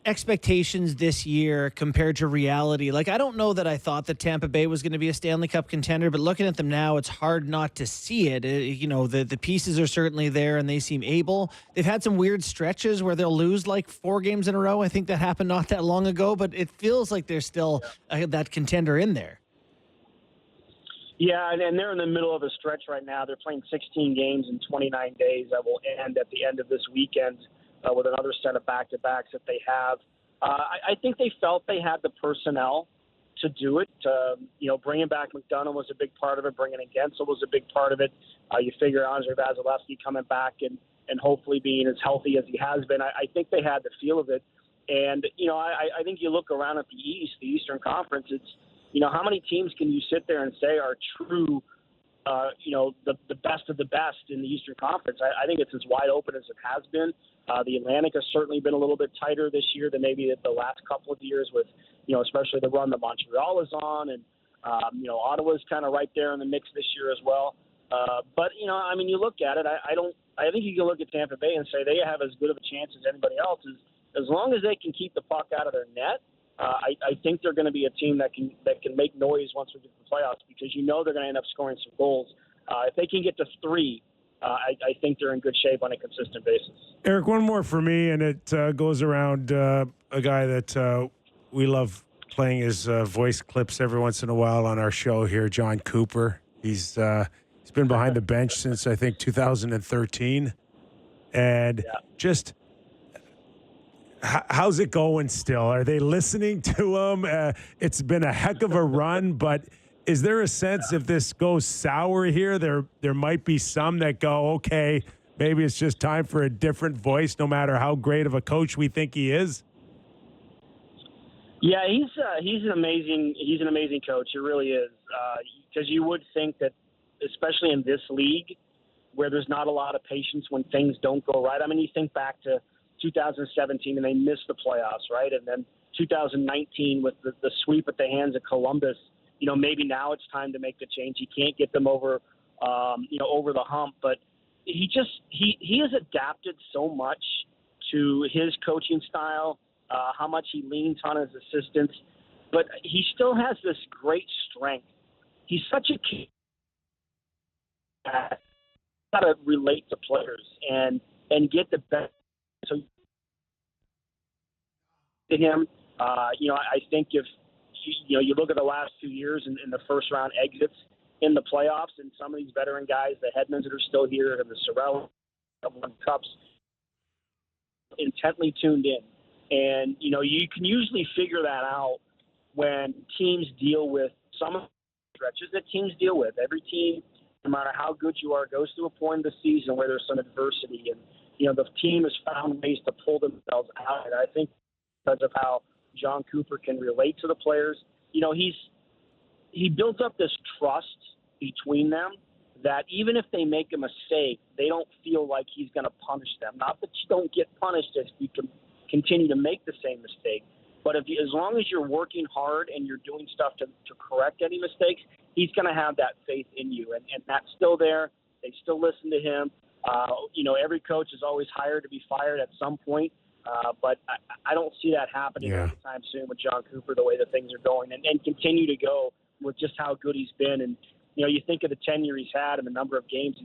expectations this year compared to reality? Like, I don't know that I thought that Tampa Bay was going to be a Stanley Cup contender, but looking at them now, it's hard not to see it. The pieces are certainly there, and they seem able. They've had some weird stretches where they'll lose like 4 games in a row. I think that happened not that long ago, but it feels like there's still that contender in there. Yeah, and they're in the middle of a stretch right now. They're playing 16 games in 29 days that will end at the end of this weekend with another set of back-to-backs that they have. I think they felt they had the personnel to do it. Bringing back McDonough was a big part of it. Bringing in Guentzel was a big part of it. You figure Andrei Vasilevskiy coming back and hopefully being as healthy as he has been. I think they had the feel of it. And, I think you look around at the East, the Eastern Conference, it's, how many teams can you sit there and say are true, the best of the best in the Eastern Conference? I think it's as wide open as it has been. The Atlantic has certainly been a little bit tighter this year than maybe the last couple of years with, especially the run that Montreal is on. And, Ottawa's kind of right there in the mix this year as well. But you look at it, I think you can look at Tampa Bay and say they have as good of a chance as anybody else as long as they can keep the puck out of their net. I think they're going to be a team that can make noise once we get to the playoffs, because they're going to end up scoring some goals. If they can get to 3, I think they're in good shape on a consistent basis. Erik, one more for me, and it goes around a guy that we love playing his voice clips every once in a while on our show here, John Cooper. He's been behind the bench since, I think, 2013. And just how's it going still? Are they listening to him? It's been a heck of a run, but is there a sense if this goes sour here, there might be some that go, okay, maybe it's just time for a different voice, no matter how great of a coach we think he is? Yeah, he's an amazing coach. He really is, because you would think that, especially in this league, where there's not a lot of patience when things don't go right. I mean, you think back to 2017 and they missed the playoffs, right? And then 2019 with the sweep at the hands of Columbus. Maybe now it's time to make the change. You can't get them over the hump, but he has adapted so much to his coaching style, how much he leans on his assistants, but he still has this great strength. He's such a kid that got to relate to players and get the best. So to him, I think if you look at the last 2 years in the first round exits in the playoffs, and some of these veteran guys, the Hedmans that are still here, and the Sorrell, won cups, intently tuned in. And, you can usually figure that out when teams deal with some of the stretches that teams deal with. Every team, no matter how good you are, goes through a point in the season where there's some adversity. And, the team has found ways to pull themselves out. And I think because of how John Cooper can relate to the players, he built up this trust between them that even if they make a mistake, they don't feel like he's going to punish them. Not that you don't get punished if you can continue to make the same mistake, but as long as you're working hard and you're doing stuff to correct any mistakes, he's going to have that faith in you, and that's still there. They still listen to him. Every coach is always hired to be fired at some point, but I don't see that happening anytime soon with John Cooper, the way that things are going, and continue to go with just how good he's been. And you think of the tenure he's had and the number of games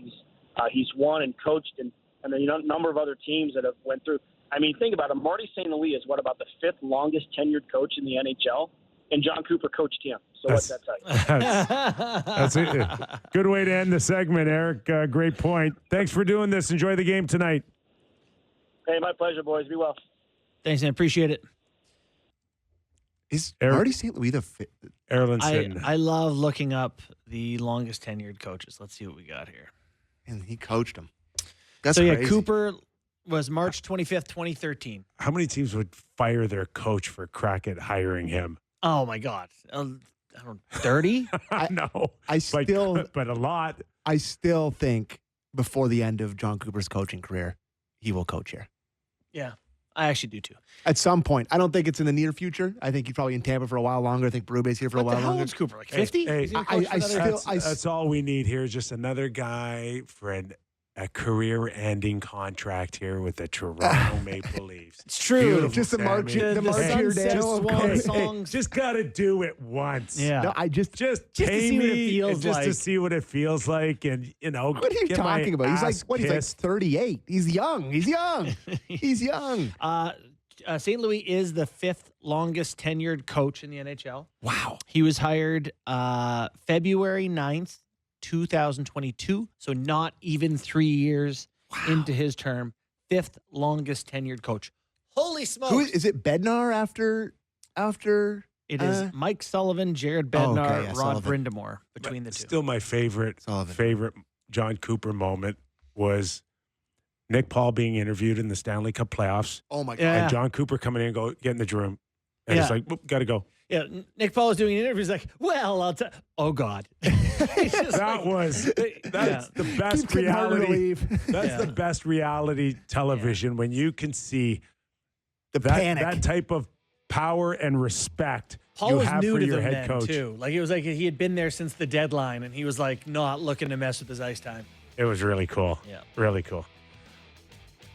he's won and coached, and the number of other teams that have went through. I mean, think about it. Marty St. Louis is about the 5th longest tenured coach in the NHL, and John Cooper coached him. So what's that tell you? That's a good way to end the segment, Eric. Great point. Thanks for doing this. Enjoy the game tonight. Hey, my pleasure, boys. Be well. Thanks, man. Appreciate it. Is Marty St. Louis the Erlendsson? I love looking up the longest tenured coaches. Let's see what we got here. And he coached them. That's so, crazy. Cooper was March 25th, 2013. How many teams would fire their coach for crack at hiring him? Oh, my God. 30? No. But a lot. I still think before the end of John Cooper's coaching career, he will coach here. Yeah, I actually do too. At some point. I don't think it's in the near future. I think he's probably in Tampa for a while longer. I think Berube's here for a while longer. How Cooper? Like 50? That's all we need here is just another guy for a career-ending contract here with the Toronto Maple Leafs. It's true. Just the March songs. Just got to do it once. Yeah. No, just to see what it feels like. Just to see what it feels like, and what are you talking about? He's like 38. He's young. He's young. St. Louis is the 5th longest tenured coach in the NHL. Wow. He was hired February 9th. 2022, so not even 3 years into his term. 5th longest tenured coach. Holy smokes! Is it Bednar after? It is Mike Sullivan, Jared Bednar, Rod Sullivan. Brindamore between the two. Still, my favorite John Cooper moment was Nick Paul being interviewed in the Stanley Cup playoffs. Oh my God! Yeah. And John Cooper coming in and get in the room, and it's like, got to go. Yeah, Nick Paul was doing an interview. He's like, "Well, I'll tell." Oh God, that's the best reality. That's the best reality television when you can see panic, that type of power and respect Paul you was have new for to your them head then, coach. too. Like it was like he had been there since the deadline, and he was like not looking to mess with his ice time. It was really cool. Yeah, really cool.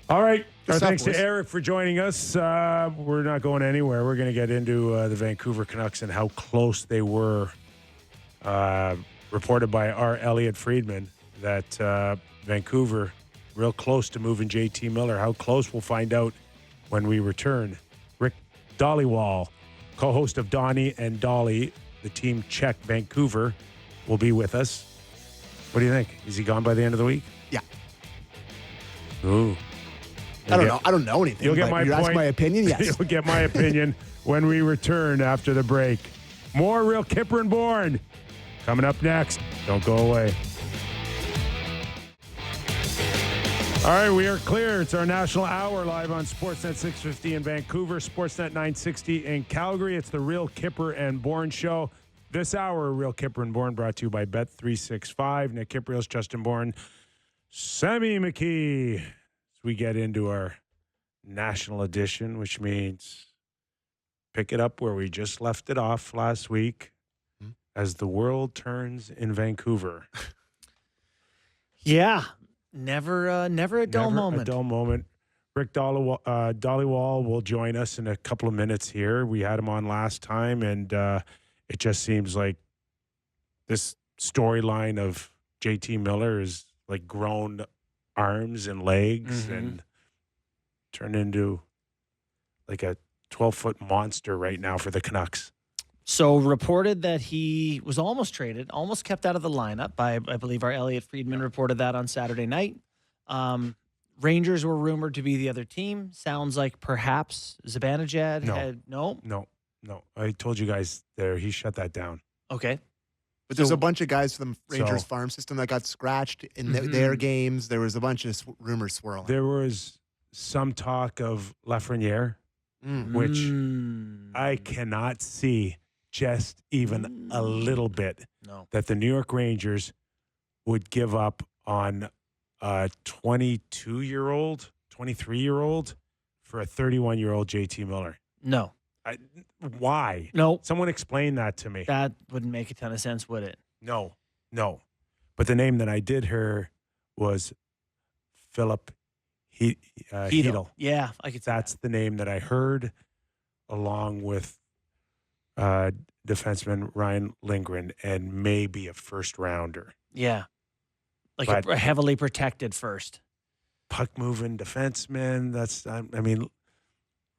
All right. Thanks to Eric for joining us. We're not going anywhere. We're going to get into the Vancouver Canucks and how close they were. Reported by our Elliot Friedman that Vancouver real close to moving JT Miller. How close, we'll find out when we return. Rick Dhaliwal, co-host of Donnie and Dolly, the Team Check Vancouver, will be with us. What do you think? Is he gone by the end of the week? Yeah. Ooh. I don't know anything. You'll get my point. Ask my opinion. Yes. You'll get my opinion when we return after the break. More Real Kyper and Bourne coming up next. Don't go away. All right, we are clear. It's our national hour live on Sportsnet 650 in Vancouver, Sportsnet 960 in Calgary. It's the Real Kyper and Bourne show. This hour, Real Kyper and Bourne brought to you by Bet365. Nick Kypreos, Justin Bourne, Sammy McKee. We get into our national edition, which means pick it up where we just left it off last week as the world turns in Vancouver. Yeah. Never a dull moment. A dull moment. Rick Dhaliwal will join us in a couple of minutes here. We had him on last time, and it just seems like this storyline of JT Miller is like grown arms and legs and turned into like a 12-foot monster right now for the Canucks. So reported that he was almost traded, almost kept out of the lineup by, I believe, our Elliot Friedman reported that on Saturday night. Rangers were rumored to be the other team. Sounds like perhaps Zibanejad had no. I told you guys there. He shut that down. Okay. But there's a bunch of guys from the Rangers farm system that got scratched in their games. There was a bunch of rumors swirling. There was some talk of Lafreniere, which I cannot see just even a little bit that the New York Rangers would give up on a 22-year-old, 23-year-old for a 31-year-old JT Miller. No. Why? No. Someone explain that to me. That wouldn't make a ton of sense, would it? No. But the name that I did hear was Philip Hedl. Yeah, I could say that's the name that I heard, along with defenseman Ryan Lindgren and maybe a first-rounder. Yeah. Like a heavily protected first. Puck-moving defenseman.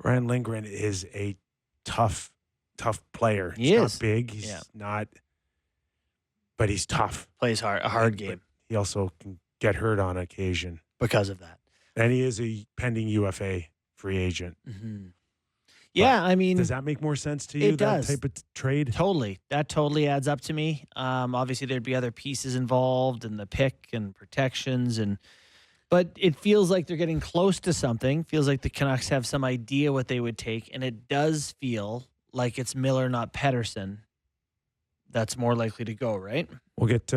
Ryan Lindgren is a tough player. He's not big. He's not, but he's tough. Plays a hard game. He also can get hurt on occasion. Because of that. And he is a pending UFA free agent. Mm-hmm. Yeah, does that make more sense to you? It does. Type of trade? Totally. That totally adds up to me. Obviously, there'd be other pieces involved in the pick and protections, but it feels like they're getting close to something. Feels like the Canucks have some idea what they would take, and it does feel like it's Miller, not Pettersson, that's more likely to go, right? We'll get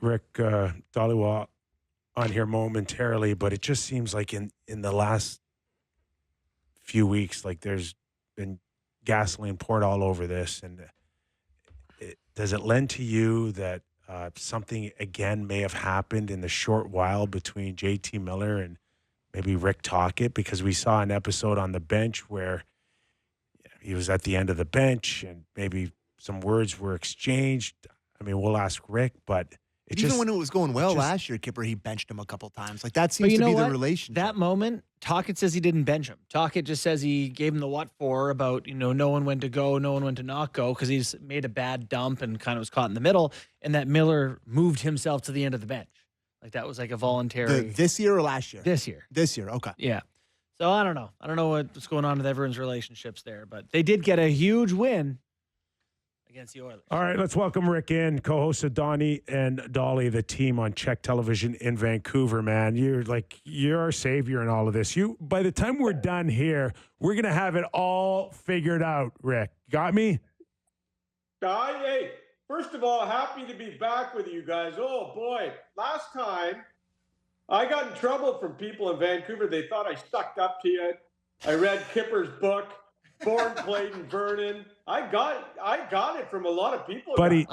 Rick Dhaliwal on here momentarily, but it just seems like in the last few weeks, like there's been gasoline poured all over this. And does it lend to you that something again may have happened in the short while between JT Miller and maybe Rick Tocchet? Because we saw an episode on the bench where he was at the end of the bench and maybe some words were exchanged. We'll ask Rick, but when it was going well last year, Kyper, he benched him a couple times. Like that seems to be the relationship. That moment, Tocchet says he didn't bench him. Tocchet just says he gave him the what for about, no one when to go, no one when to not go, because he's made a bad dump and kind of was caught in the middle, and that Miller moved himself to the end of the bench. Like that was like a voluntary. This year or last year? This year. This year, okay. Yeah. So I don't know. I don't know what's going on with everyone's relationships there, but they did get a huge win against the Oilers. All right, let's welcome Rick in, co-host of Donnie and Dolly, the team on Czech television in Vancouver, man. You're our savior in all of this. By the time we're done here, we're going to have it all figured out, Rick. Got me? Hey, first of all, happy to be back with you guys. Oh, boy. Last time, I got in trouble from people in Vancouver. They thought I sucked up to you. I read Kipper's book, Bourne, Clayton, Vernon. I got it from a lot of people. Buddy,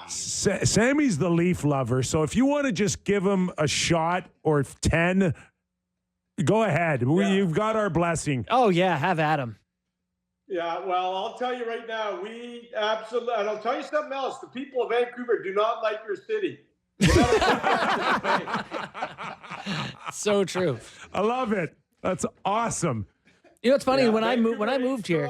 Sammy's the Leaf lover, so if you want to just give him a shot or 10, go ahead. Yeah. You've got our blessing. Oh, yeah, have at him. Yeah, well, I'll tell you right now, we absolutely, and I'll tell you something else. The people of Vancouver do not like your city. So true. I love it. That's awesome. It's funny, when I moved here.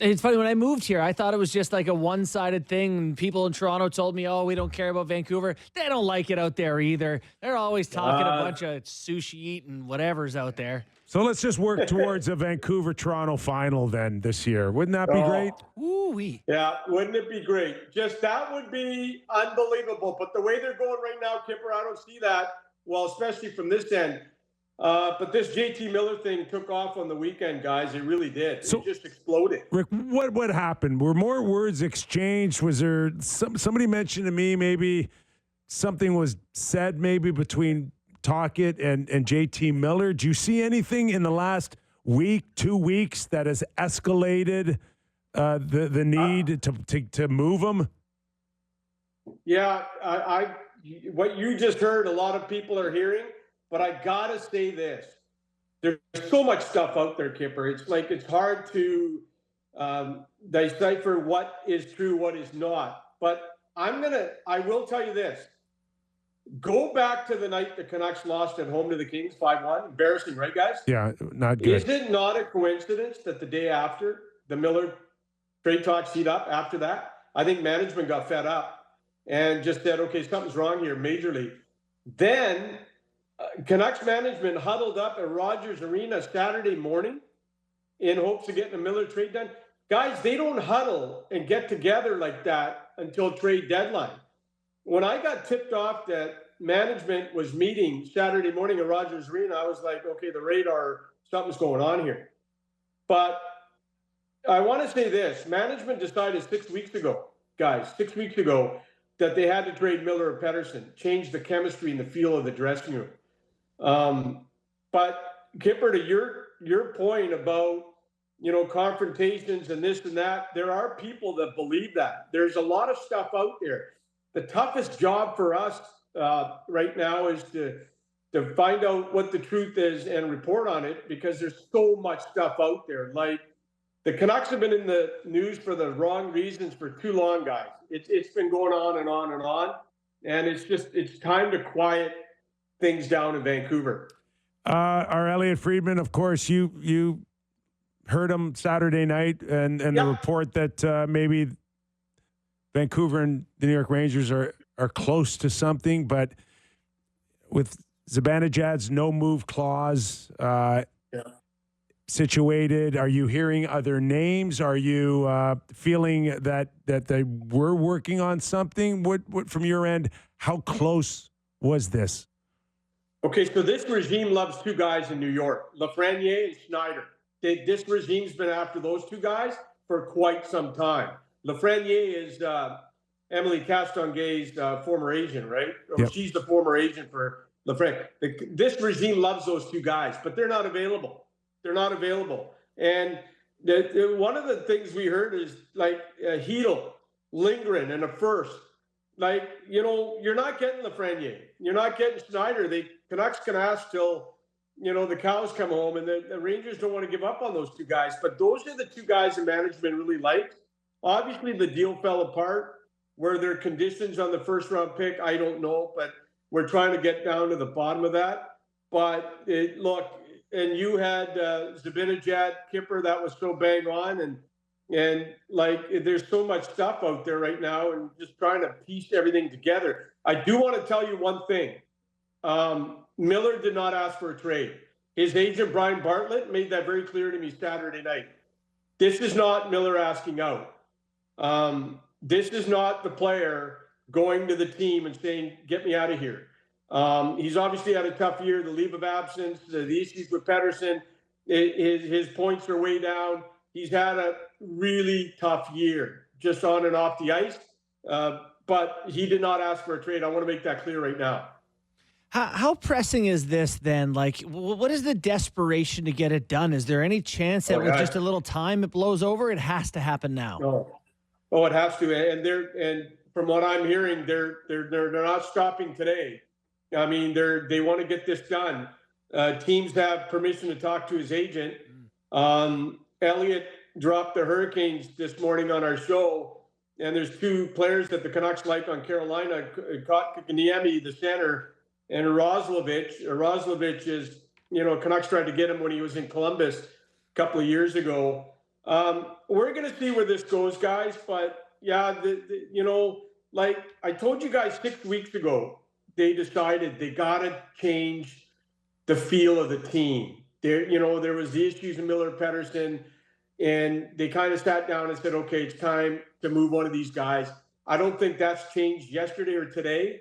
It's funny, when I moved here, I thought it was just like a one-sided thing. And people in Toronto told me, we don't care about Vancouver. They don't like it out there either. They're always talking a bunch of sushi eating whatever's out there. So let's just work towards a Vancouver-Toronto final then this year. Wouldn't that be great? Ooh-wee. Yeah, wouldn't it be great? Just that would be unbelievable. But the way they're going right now, Kyper, I don't see that. Well, especially from this end. But this JT Miller thing took off on the weekend, guys. It really did. It just exploded. Rick, what happened? Were more words exchanged? Was there somebody mentioned to me maybe something was said maybe between Tocchet and JT Miller? Do you see anything in the last week, 2 weeks that has escalated the need to move them? Yeah, I what you just heard, a lot of people are hearing, but I got to say this. There's so much stuff out there, Kyper. It's hard to decipher what is true, what is not. But I will tell you this. Go back to the night the Canucks lost at home to the Kings 5-1. Embarrassing, right, guys? Yeah, not good. Is it not a coincidence that the day after the Miller trade talks heat up after that? I think management got fed up and just said, okay, something's wrong here majorly. Then Canucks management huddled up at Rogers Arena Saturday morning in hopes of getting a Miller trade done. Guys, they don't huddle and get together like that until trade deadline. When I got tipped off that management was meeting Saturday morning at Rogers Arena, I was like, okay, the radar, something's going on here. But I want to say this. Management decided 6 weeks ago, guys, 6 weeks ago, that they had to trade Miller or Pettersson, change the chemistry and the feel of the dressing room. But, Kyper, to your point about, confrontations and this and that, there are people that believe that. There's a lot of stuff out there. The toughest job for us right now is to find out what the truth is and report on it, because there's so much stuff out there. Like, the Canucks have been in the news for the wrong reasons for too long, guys. It's been going on and on and on, and it's time to quiet things down in Vancouver. Our Elliot Friedman, of course, you heard him Saturday night, and the report that maybe Vancouver and the New York Rangers are close to something, but with Zibanejad's no move clause situated, are you hearing other names? Are you feeling that they were working on something? What from your end, how close was this? Okay, so this regime loves two guys in New York, Lafreniere and Schneider. This regime's been after those two guys for quite some time. Lafreniere is Emily Castonguay's former agent, right? Yep. She's the former agent for Lafreniere. This regime loves those two guys, but they're not available. They're not available. And one of the things we heard is like Hedl, Lindgren, and a first. Like, you're not getting Lafreniere. You're not getting Schneider. Canucks can ask till, the cows come home, and the Rangers don't want to give up on those two guys. But those are the two guys the management really liked. Obviously, the deal fell apart. Were there conditions on the first-round pick? I don't know, but we're trying to get down to the bottom of that. But look, and you had Zibanejad, Kyper, that was so bang on, and like there's so much stuff out there right now, and just trying to piece everything together. I do want to tell you one thing. Miller did not ask for a trade. His agent, Brian Bartlett, made that very clear to me Saturday night. This is not Miller asking out. This is not the player going to the team and saying, get me out of here. He's obviously had a tough year, the leave of absence, the issues with Pettersson. His points are way down. He's had a really tough year, just on and off the ice. But he did not ask for a trade. I want to make that clear right now. How pressing is this then? Like, what is the desperation to get it done? Is there any chance that with just a little time it blows over? It has to happen now. No. Oh, it has to. And from what I'm hearing, they're not stopping today. I mean, they want to get this done. Teams have permission to talk to his agent. Elliot dropped the Hurricanes this morning on our show, and there's two players that the Canucks like on Carolina, Kotkaniemi, the center, and Roslovic. Roslovic is, Canucks tried to get him when he was in Columbus a couple of years ago. We're going to see where this goes, guys. But, yeah, like I told you guys 6 weeks ago, they decided they got to change the feel of the team. There was the issues in Miller Pettersson, and they kind of sat down and said, okay, it's time to move one of these guys. I don't think that's changed yesterday or today.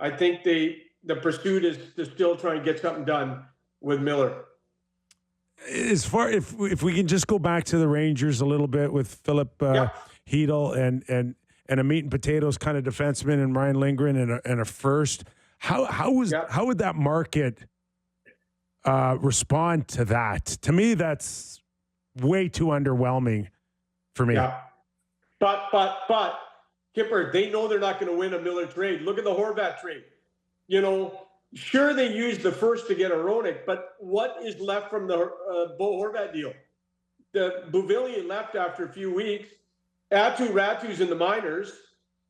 I think the pursuit is to still try and get something done with Miller. As far if we can just go back to the Rangers a little bit with Philip Hedl and a meat and potatoes kind of defenseman and Ryan Lindgren and a first. How would that market respond to that? To me, that's way too underwhelming for me. Yeah. But Kyper, they know they're not going to win a Miller trade. Look at the Horvat trade. Sure, they used the first to get Hronek, but what is left from the Bo Horvat deal? The Beauvillier left after a few weeks. Ratu's in the minors,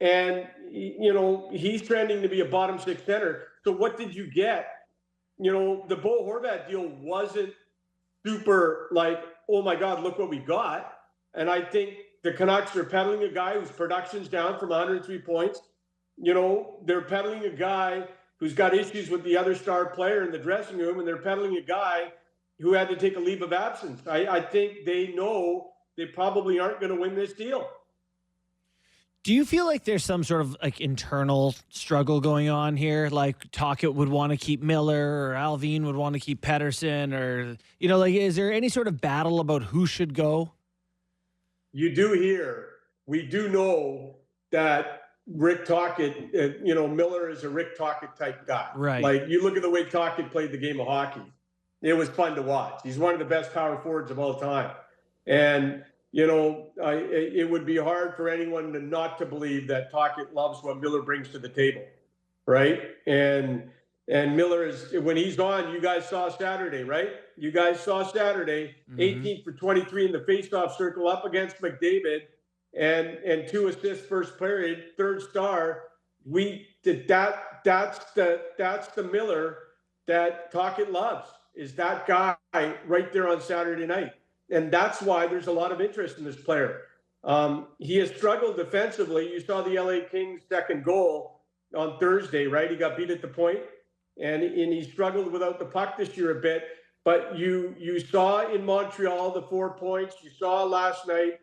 and he's trending to be a bottom six center. So what did you get? The Bo Horvat deal wasn't super like, oh my God, look what we got. And I think the Canucks are peddling a guy whose production's down from 103 points. They're peddling a guy who's got issues with the other star player in the dressing room, and they're peddling a guy who had to take a leave of absence. I think they know they probably aren't going to win this deal. Do you feel like there's some sort of like internal struggle going on here? Like Tocchet would want to keep Miller, or Alvin would want to keep Pettersson, or, is there any sort of battle about who should go? You do hear, we do know that Rick Tocchet, Miller is a Rick Tocchet type guy. Right. Like, you look at the way Tocchet played the game of hockey. It was fun to watch. He's one of the best power forwards of all time. And, it would be hard for anyone not to believe that Tocchet loves what Miller brings to the table, right? And Miller is, when he's on, you guys saw Saturday, right? You guys saw Saturday, 18th for 23 in the faceoff circle up against McDavid, and 2 assists first period, third star. That's the Miller that Tocchet loves, is that guy right there on Saturday night. And that's why there's a lot of interest in this player. He has struggled defensively. You saw the LA Kings' second goal on Thursday, right? He got beat at the point, and he struggled without the puck this year a bit. But you saw in Montreal the 4 points. You saw last night.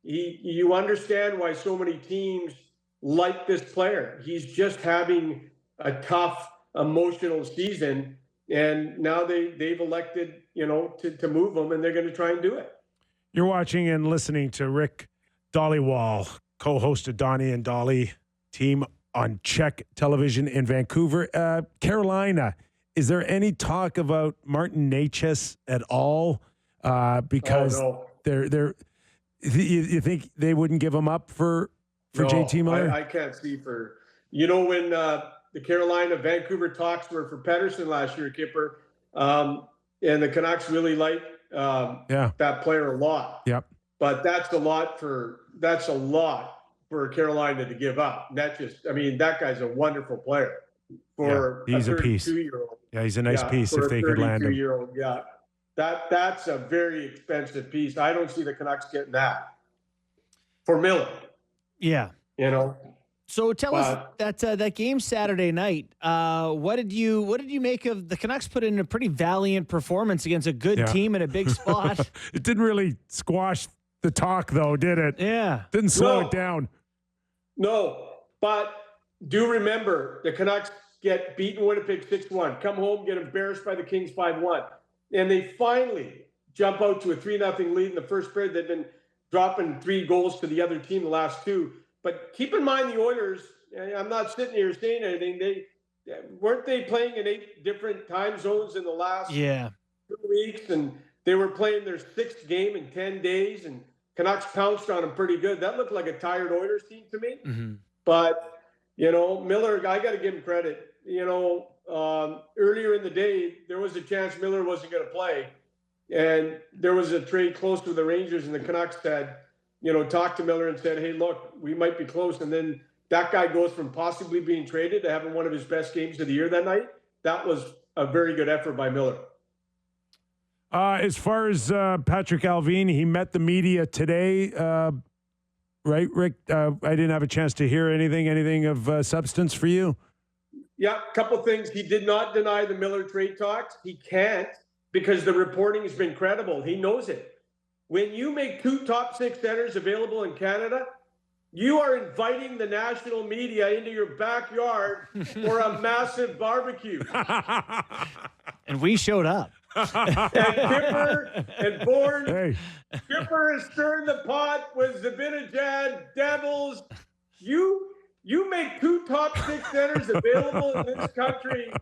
You understand why so many teams like this player. He's just having a tough, emotional season. And now they've elected, to move him, and they're going to try and do it. You're watching and listening to Rick Dhaliwal, co-host of Donnie and Dolly team on Czech television in Vancouver. Carolina, is there any talk about Martin Necas at all? Because they're you think they wouldn't give him up for JT Miller? I can't see when the Carolina Vancouver talks were for Pettersson last year, Kyper, and the Canucks really like that player a lot. Yep. But that's a lot for Carolina to give up. That guy's a wonderful player for he's a piece. 32-year-old. Yeah, he's a nice piece if they could land him. 32-year-old, yeah. That's a very expensive piece. I don't see the Canucks getting that for Miller. Yeah. So tell us that game Saturday night. What did you make of the Canucks? Put in a pretty valiant performance against a good team in a big spot. It didn't really squash the talk, though, did it? Yeah, didn't slow it down. No, but do remember the Canucks get beaten Winnipeg 6-1, come home, get embarrassed by the Kings 5-1, and they finally jump out to a 3-0 lead in the first period. They've been dropping 3 goals to the other team the last 2. But keep in mind the Oilers, I'm not sitting here saying anything. Weren't they playing in 8 different time zones in the last 2 weeks? And they were playing their 6th game in 10 days, and Canucks pounced on them pretty good. That looked like a tired Oilers team to me. Mm-hmm. But, Miller, I got to give him credit. Earlier in the day, there was a chance Miller wasn't going to play. And there was a trade close to the Rangers, and the Canucks said, talked to Miller and said, hey, look, we might be close. And then that guy goes from possibly being traded to having one of his best games of the year that night. That was a very good effort by Miller. As far as Patrick Alvin, he met the media today, right, Rick? I didn't have a chance to hear anything of substance for you. Yeah, a couple things. He did not deny the Miller trade talks. He can't, because the reporting has been credible. He knows it. When you make 2 top 6 centers available in Canada, you are inviting the national media into your backyard for a massive barbecue. And we showed up. And Kyper and Bourne. Kyper is stirring the pot with Zibanejad, Devils. You make 2 top 6 centers available in this country,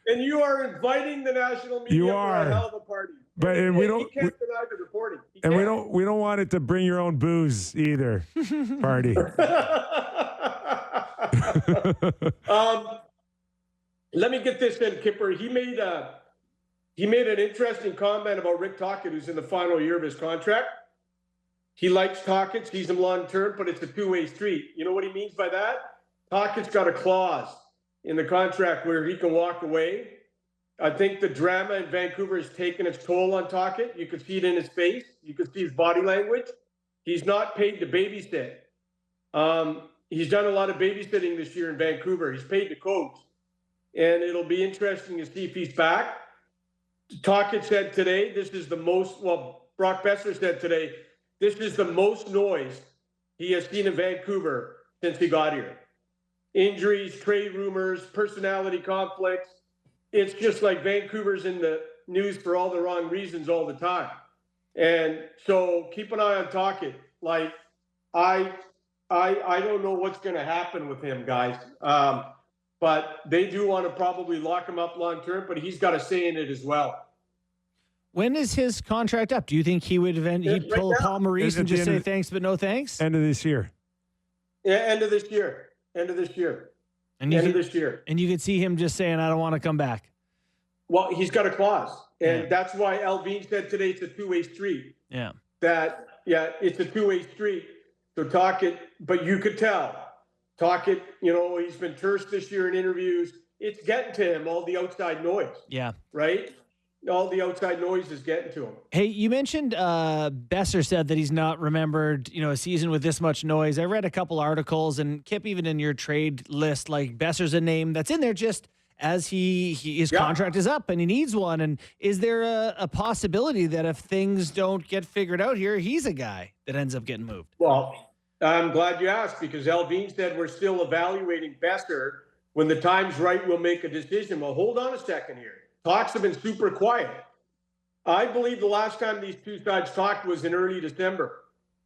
and you are inviting the national media for a hell of a party. But and we he don't. can't deny the reporting. We don't want it to bring your own booze either. Party. Let me get this in, Kipper. He made an interesting comment about Rick Tocchet, who's in the final year of his contract. He likes Tocchet, sees him long term, but it's a two-way street. You know what he means by that? Tocchet's got a clause in the contract where he can walk away. I think the drama in Vancouver has taken its toll on Tocchet. You could see it in his face. You could see his body language. He's not paid to babysit. He's done a lot of babysitting this year in Vancouver. He's paid to coach. And it'll be interesting to see if he's back. Tocchet said today, Brock Besser said today, this is the most noise he has seen in Vancouver since he got here. Injuries, trade rumors, personality conflicts. It's just like Vancouver's in the news for all the wrong reasons all the time. And so keep an eye on Tocchet. Like, I don't know what's going to happen with him, guys. But they do want to probably lock him up long term, but he's got a say in it as well. When is his contract up? Do you think he would he'd pull a Paul Maurice and just say thanks but no thanks? End of this year. Yeah, end of this year. And you could see him just saying, I don't want to come back. Well, he's got a clause. And that's why Alvin said today it's a two-way street. Yeah. It's a two-way street. So Tocchet, but you could tell. Tocchet, he's been terse this year in interviews. It's getting to him, all the outside noise. Yeah. Right? All the outside noise is getting to him. Hey, you mentioned Besser said that he's not remembered, a season with this much noise. I read a couple articles, and Kip, even in your trade list, like Besser's a name that's in there just as his contract is up and he needs one. And is there a possibility that if things don't get figured out here, he's a guy that ends up getting moved? Well, I'm glad you asked, because Alvin said we're still evaluating Besser. When the time's right, we'll make a decision. Well, hold on a second here. Talks have been super quiet. I believe the last time these two sides talked was in early December.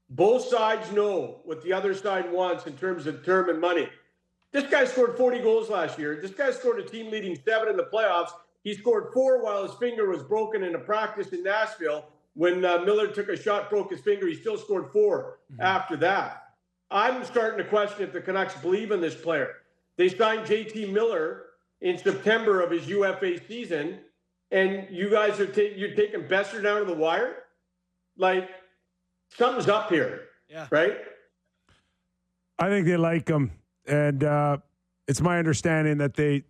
Both sides know what the other side wants in terms of term and money. This guy scored 40 goals last year. This guy scored a team-leading 7 in the playoffs. He scored 4 while his finger was broken in a practice in Nashville. When Miller took a shot, broke his finger, he still scored 4 after that. I'm starting to question if the Canucks believe in this player. They signed JT Miller in September of his UFA season, and you guys are you're taking Besser down to the wire? Like, something's up here, right? I think they like him, and it's my understanding that they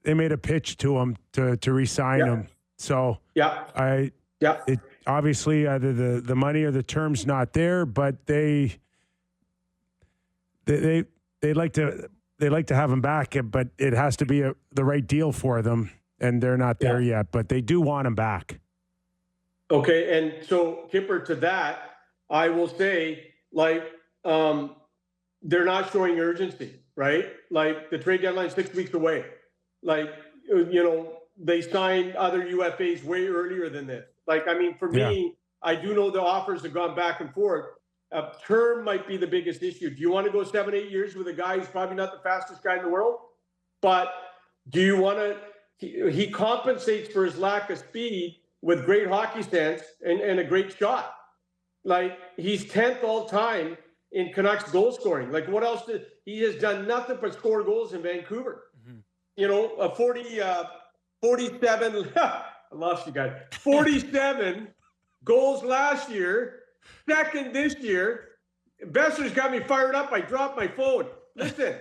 made a pitch to him to re-sign him. So it obviously either the money or the term's not there, but they like to have him back, but it has to be the right deal for them, and they're not there yet. But they do want him back. Okay, and so Kipper, to that, I will say, they're not showing urgency, right? Like, the trade deadline is 6 weeks away. Like, they signed other UFAs way earlier than this. Like, I mean, for me, I do know the offers have gone back and forth. A term might be the biggest issue. Do you want to go 7-8 years with a guy who's probably not the fastest guy in the world? But do you want to? He compensates for his lack of speed with great hockey sense and a great shot. Like, he's 10th all time in Canucks goal scoring. Like, what else he has done nothing but score goals in Vancouver. Mm-hmm. A 47. I lost you guys. 47 goals last year. Second this year. Besser's got me fired up. I dropped my phone. Listen,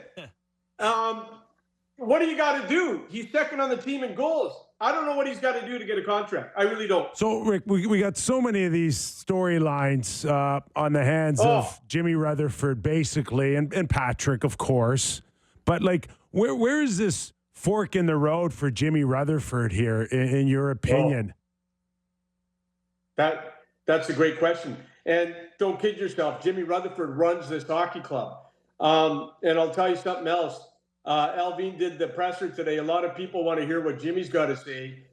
what do you got to do? He's second on the team in goals. I don't know what he's got to do to get a contract. I really don't. So, Rick, we got so many of these storylines on the hands of Jimmy Rutherford, basically, and Patrick, of course. But, like, where is this fork in the road for Jimmy Rutherford here, in your opinion? That's a great question. And don't kid yourself, Jimmy Rutherford runs this hockey club. And I'll tell you something else. Alvin did the presser today. A lot of people want to hear what Jimmy's got to say.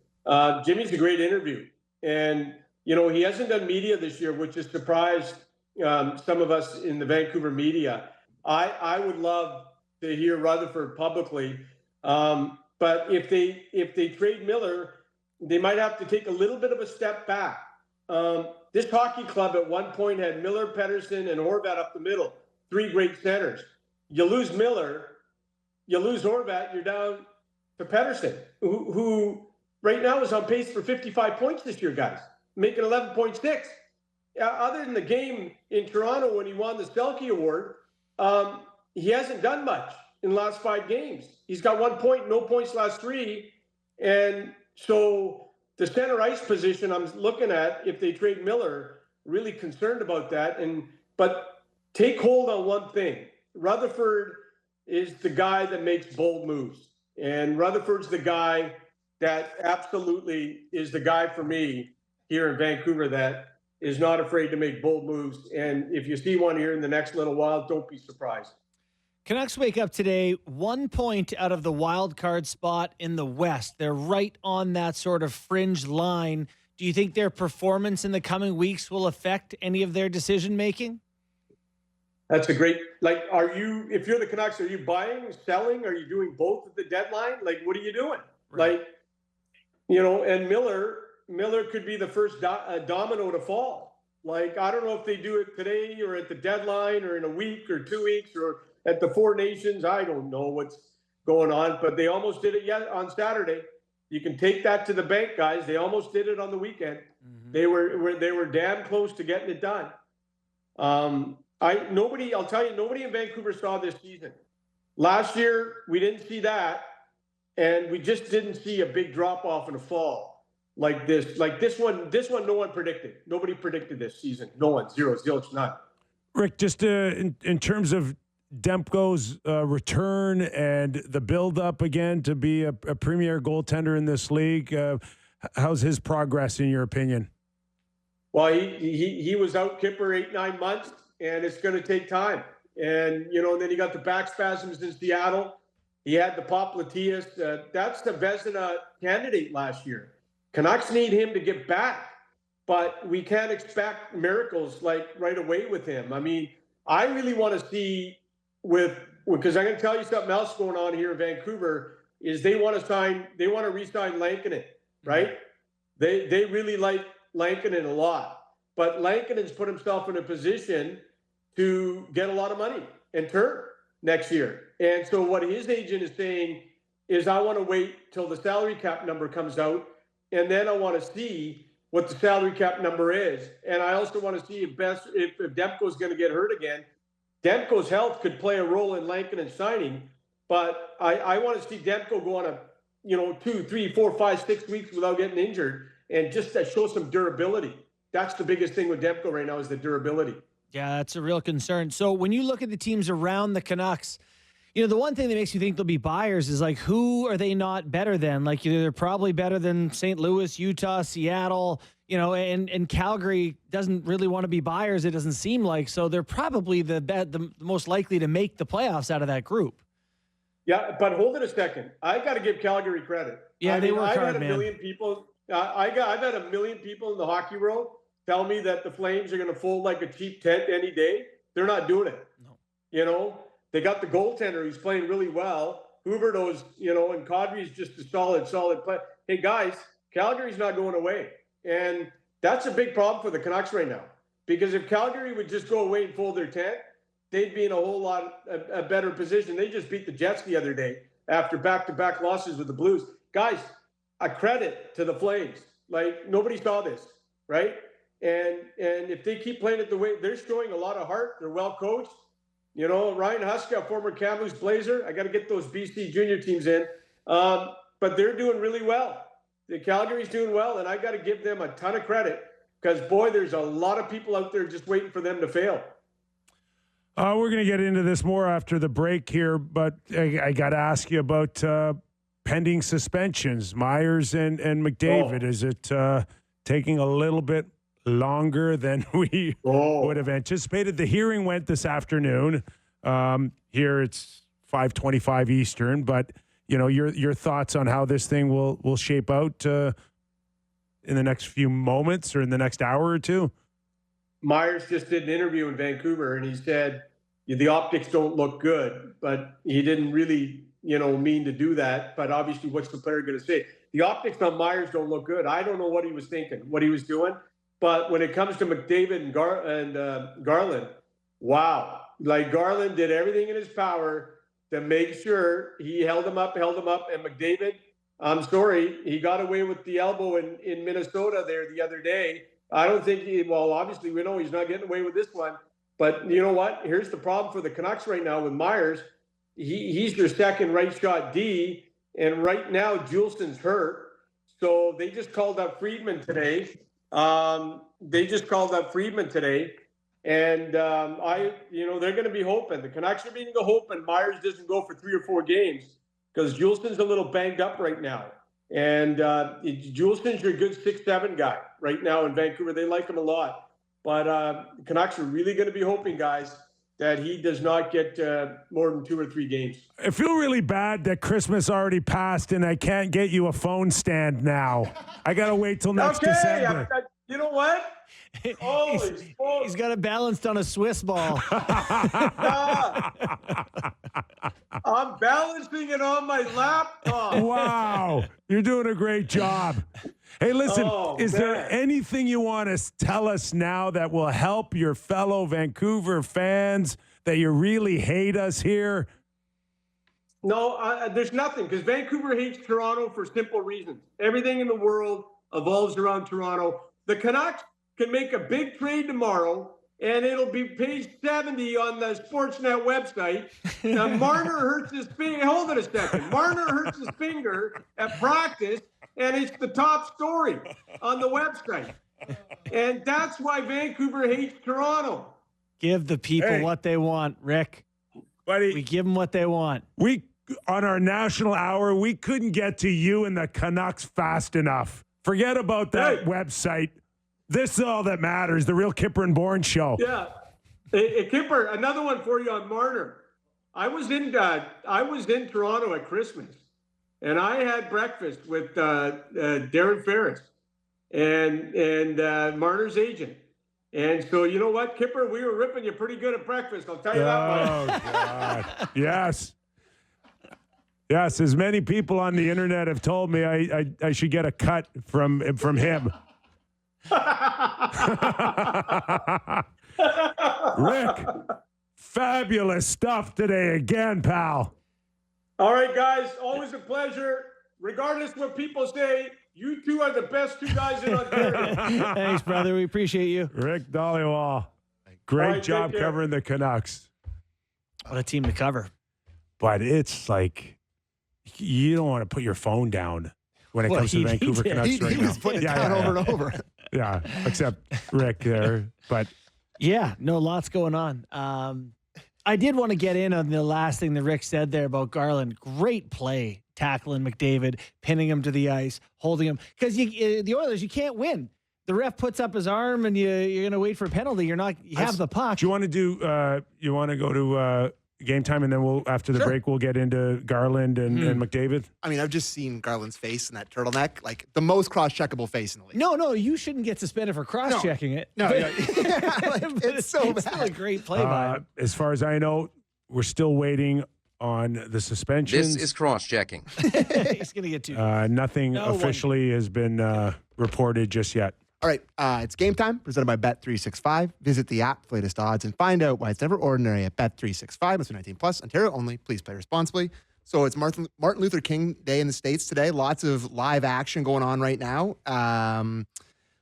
Jimmy's a great interview. And, he hasn't done media this year, which has surprised some of us in the Vancouver media. I would love to hear Rutherford publicly. But if they trade Miller, they might have to take a little bit of a step back. This hockey club at one point had Miller, Pedersen, and Horvat up the middle, 3 great centers. You lose Miller, you lose Horvat, you're down to Pedersen, who right now is on pace for 55 points this year, guys, making 11.6. Other than the game in Toronto when he won the Selke Award, he hasn't done much in the last 5 games. He's got 1 point, no points last 3. And so the center ice position I'm looking at, if they trade Miller, really concerned about that. But take hold on one thing. Rutherford is the guy that makes bold moves. And Rutherford's the guy that absolutely is the guy for me here in Vancouver that is not afraid to make bold moves. And if you see one here in the next little while, don't be surprised. Canucks wake up today 1 point out of the wild card spot in the West. They're right on that sort of fringe line. Do you think their performance in the coming weeks will affect any of their decision making? That's a great, if you're the Canucks, are you buying, selling? Are you doing both at the deadline? What are you doing? Right. And Miller could be the first domino to fall. I don't know if they do it today or at the deadline or in a week or 2 weeks or at the Four Nations. I don't know what's going on, but they almost did it on Saturday. You can take that to the bank, guys. They almost did it on the weekend. Mm-hmm. They were damn close to getting it done. I'll tell you, nobody in Vancouver saw this season. Last year, we didn't see that, and we just didn't see a big drop-off in a fall like this. This one, no one predicted. Nobody predicted this season. No one. Zero, zilch, none. Rick, just in terms of Demko's return and the build-up again to be a premier goaltender in this league, how's his progress in your opinion? Well, he was out, Kyper, 8-9 months, and it's going to take time. And, then he got the back spasms in Seattle. He had the popliteus. That's the Vezina candidate last year. Canucks need him to get back, but we can't expect miracles right away with him. I mean, I really want to see because I'm going to tell you something else going on here in Vancouver is they want to re-sign Lankinen, right? They really like Lankinen a lot, but Lankinen's put himself in a position to get a lot of money and turn next year. And so what his agent is saying is, I want to wait till the salary cap number comes out, and then I want to see what the salary cap number is. And I also want to see if Demko's going to get hurt again. Demko's health could play a role in Lankinen signing, but I want to see Demko go on a 2, 3, 4, 5, 6 weeks without getting injured and just to show some durability. That's the biggest thing with Demko right now is the durability. Yeah, that's a real concern. So when you look at the teams around the Canucks, the one thing that makes you think they'll be buyers is who are they not better than? They're probably better than St. Louis, Utah, Seattle, and Calgary doesn't really want to be buyers, it doesn't seem like. So they're probably the most likely to make the playoffs out of that group. Yeah, but hold it a second. I got to give Calgary credit. Yeah, they work hard, man. I've had a million people in the hockey world tell me that the Flames are going to fold like a cheap tent any day. They're not doing it. No. They got the goaltender who's playing really well. Huberdeau's, and Kadri's just a solid play. Hey, guys, Calgary's not going away. And that's a big problem for the Canucks right now. Because if Calgary would just go away and fold their tent, they'd be in a whole lot a better position. They just beat the Jets the other day after back-to-back losses with the Blues. Guys, a credit to the Flames. Nobody saw this, right? And if they keep playing it the way they're showing a lot of heart, they're well coached. Ryan Huska, a former Kamloops Blazer. I got to get those BC junior teams in. But they're doing really well. The Calgary's doing well, and I got to give them a ton of credit because, boy, there's a lot of people out there just waiting for them to fail. We're going to get into this more after the break here, but I got to ask you about pending suspensions, Myers and McDavid. Is it taking a little bit longer than we would have anticipated? The hearing went this afternoon. Here it's 5:25 Eastern, but your thoughts on how this thing will shape out in the next few moments or in the next hour or two? Myers just did an interview in Vancouver, and he said the optics don't look good, but he didn't really mean to do that. But obviously, what's the player going to say? the optics on Myers don't look good. I don't know what he was thinking, what he was doing. But when it comes to McDavid and Garland, wow. Like, Garland did everything in his power to make sure he held him up. And McDavid, I'm sorry, he got away with the elbow in Minnesota there the other day. I don't think obviously we know he's not getting away with this one. But you know what? Here's the problem for the Canucks right now with Myers. He's your second right shot D, and right now Juulsen's hurt. So they just called up Friedman today. And they're going to be hoping. The Canucks are being hoping Myers doesn't go for 3 or 4 games because Juulsen's a little banged up right now. And Juulsen's your good 6-7 guy right now in Vancouver. They like him a lot. But the Canucks are really going to be hoping, guys, that he does not get more than 2 or 3 games. I feel really bad that Christmas already passed and I can't get you a phone stand now. I got to wait till next December. You know what? He's got it balanced on a Swiss ball. I'm balancing it on my laptop. Wow. You're doing a great job. Hey, listen, is there anything you want to tell us now that will help your fellow Vancouver fans that you really hate us here? No, there's nothing, because Vancouver hates Toronto for simple reasons. Everything in the world evolves around Toronto. The Canucks can make a big trade tomorrow, and it'll be page 70 on the Sportsnet website. Now, Marner hurts his finger. Hold it a second. Marner hurts his finger at practice, and it's the top story on the website. And that's why Vancouver hates Toronto. Give the people what they want, Rick. Buddy, we give them what they want. On our national hour, we couldn't get to you and the Canucks fast enough. Forget about that website. This is all that matters, the real Kyper and Bourne show. Yeah. Hey, Kyper, another one for you on Marner. I was in Toronto at Christmas, and I had breakfast with Darren Ferris and Marner's agent. And so, you know what, Kyper, we were ripping you pretty good at breakfast. I'll tell you that much. Oh, God. Yes. Yes, as many people on the internet have told me I should get a cut from him. Rick, fabulous stuff today again, pal. All right, guys, always a pleasure. Regardless what people say, you two are the best 2 guys in Ontario. Thanks, brother. We appreciate you. Rick Dhaliwal. Great job covering the Canucks. What a team to cover. But it's like, you don't want to put your phone down when it comes to Vancouver Canucks right now. He was putting it down over and over. Yeah, except Rick there. But yeah, no, lots going on. I did want to get in on the last thing that Rick said there about Garland. Great play, tackling McDavid, pinning him to the ice, holding him. Because the Oilers, you can't win. The ref puts up his arm, and you're going to wait for a penalty. You have the puck. Do you want to do? You want to go to game time, and then after the break we'll get into Garland and McDavid? I mean, I've just seen Garland's face in that turtleneck, like the most cross-checkable face in the league. No, you shouldn't get suspended for cross-checking it. No, it's so bad. Still a great play by him. As far as I know, we're still waiting on the suspensions. This is cross-checking. He's going to get 2. Nothing officially has been reported just yet. All right, it's game time, presented by Bet365. Visit the app for latest odds and find out why it's never ordinary at Bet365. It's 19 plus, Ontario only. Please play responsibly. So it's Martin Luther King Day in the States today. Lots of live action going on right now.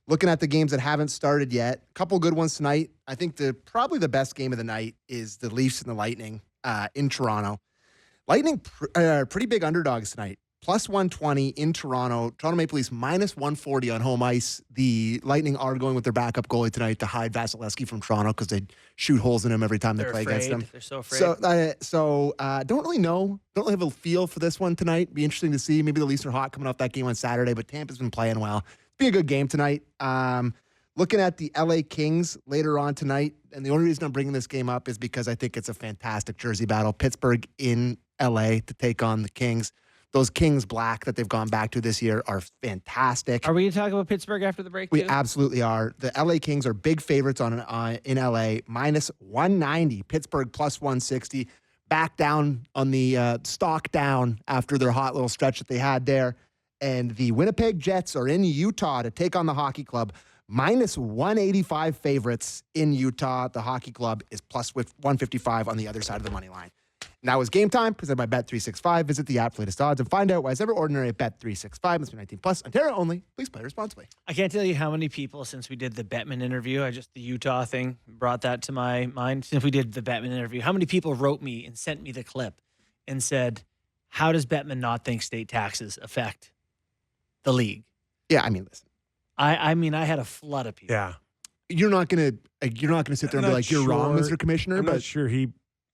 Looking at the games that haven't started yet, a couple good ones tonight. I think probably the best game of the night is the Leafs and the Lightning in Toronto. Lightning pretty big underdogs tonight. Plus 120 in Toronto. Toronto Maple Leafs minus 140 on home ice. The Lightning are going with their backup goalie tonight to hide Vasilevskiy from Toronto because they shoot holes in him every time they play against him. They're so afraid. So don't really know. Don't really have a feel for this one tonight. Be interesting to see. Maybe the Leafs are hot coming off that game on Saturday, but Tampa's been playing well. Be a good game tonight. Looking at the LA Kings later on tonight, and the only reason I'm bringing this game up is because I think it's a fantastic jersey battle. Pittsburgh in LA to take on the Kings. Those Kings black that they've gone back to this year are fantastic. Are we going to talk about Pittsburgh after the break, We too? absolutely are. The LA Kings are big favorites in LA, minus 190. Pittsburgh plus 160. Back down on the stock down after their hot little stretch that they had there. and the Winnipeg Jets are in Utah to take on the Hockey Club. Minus 185 favorites in Utah. The Hockey Club is plus 155 on the other side of the money line. Now is game time, presented by Bet365. Visit the app for latest odds and find out why it's ever ordinary at Bet365. Must be 19 plus. Ontario only. Please play responsibly. I can't tell you how many people, since we did the Bettman interview, the Utah thing brought that to my mind. Since we did the Bettman interview, how many people wrote me and sent me the clip and said, how does Bettman not think state taxes affect the league? Yeah, I mean, listen. I mean, I had a flood of people. Yeah. You're not gonna sit there and be like, you're wrong, Mr. Commissioner. I'm not sure he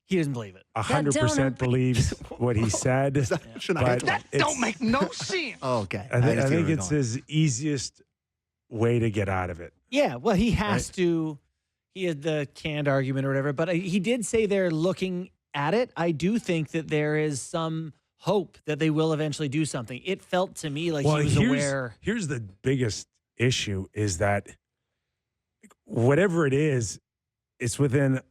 doesn't believe it. 100% believes what he said. That don't make no sense. Oh, okay. I think it's his easiest way to get out of it. Yeah, well, he has to. He had the canned argument or whatever, but he did say they're looking at it. I do think that there is some hope that they will eventually do something. It felt to me like he was aware. Here's the biggest issue is that whatever it is, it's within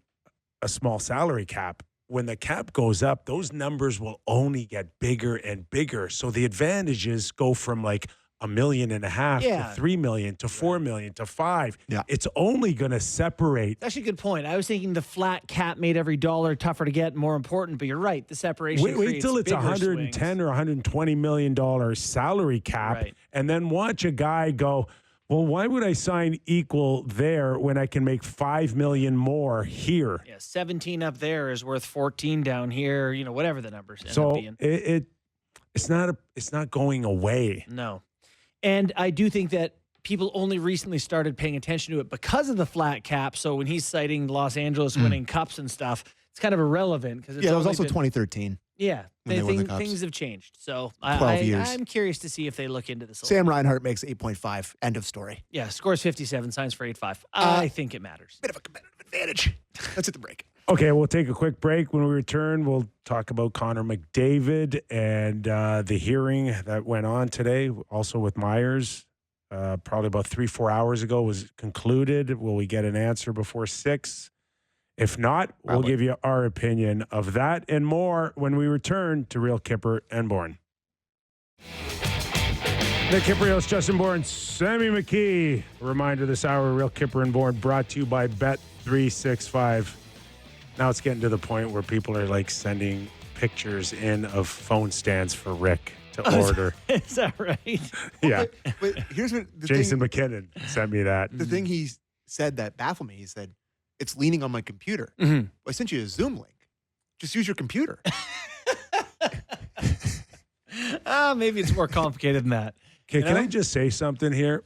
a small salary cap. When the cap goes up, those numbers will only get bigger and bigger. So the advantages go from like $1.5 million to 3 million to 4 million to 5. Yeah. It's only going to separate. That's actually a good point. I was thinking the flat cap made every dollar tougher to get and more important, but you're right. The separation Wait till it's $110 or $120 million salary cap, and then watch a guy go, well, why would I sign equal there when I can make $5 million more here? Yeah, 17 up there is worth 14 down here. You know, whatever the numbers end up being. It's not going away. No, and I do think that people only recently started paying attention to it because of the flat cap. So when he's citing Los Angeles winning cups and stuff, it's kind of irrelevant because it was also 2013. Yeah, things have changed. So 12 years. I'm curious to see if they look into this. Sam Reinhart makes 8.5. End of story. Yeah, scores 57, signs for 8.5. I think it matters. Bit of a competitive advantage. Let's hit the break. Okay, we'll take a quick break. When we return, we'll talk about Connor McDavid and the hearing that went on today, also with Myers. Probably about 3-4 hours ago was concluded. Will we get an answer before 6? If not, we'll give you our opinion of that and more when we return to Real Kyper and Bourne. The Kypreos, Justin Bourne, Sammy McKee. A reminder this hour, Real Kyper and Bourne, brought to you by Bet365. Now it's getting to the point where people are like sending pictures in of phone stands for Rick to order. Is that right? Yeah. But here's what Jason McKinnon sent me that. The thing he said that baffled me, he said, it's leaning on my computer. Mm-hmm. Well, I sent you a Zoom link. Just use your computer. Maybe it's more complicated than that. Okay, can I just say something here?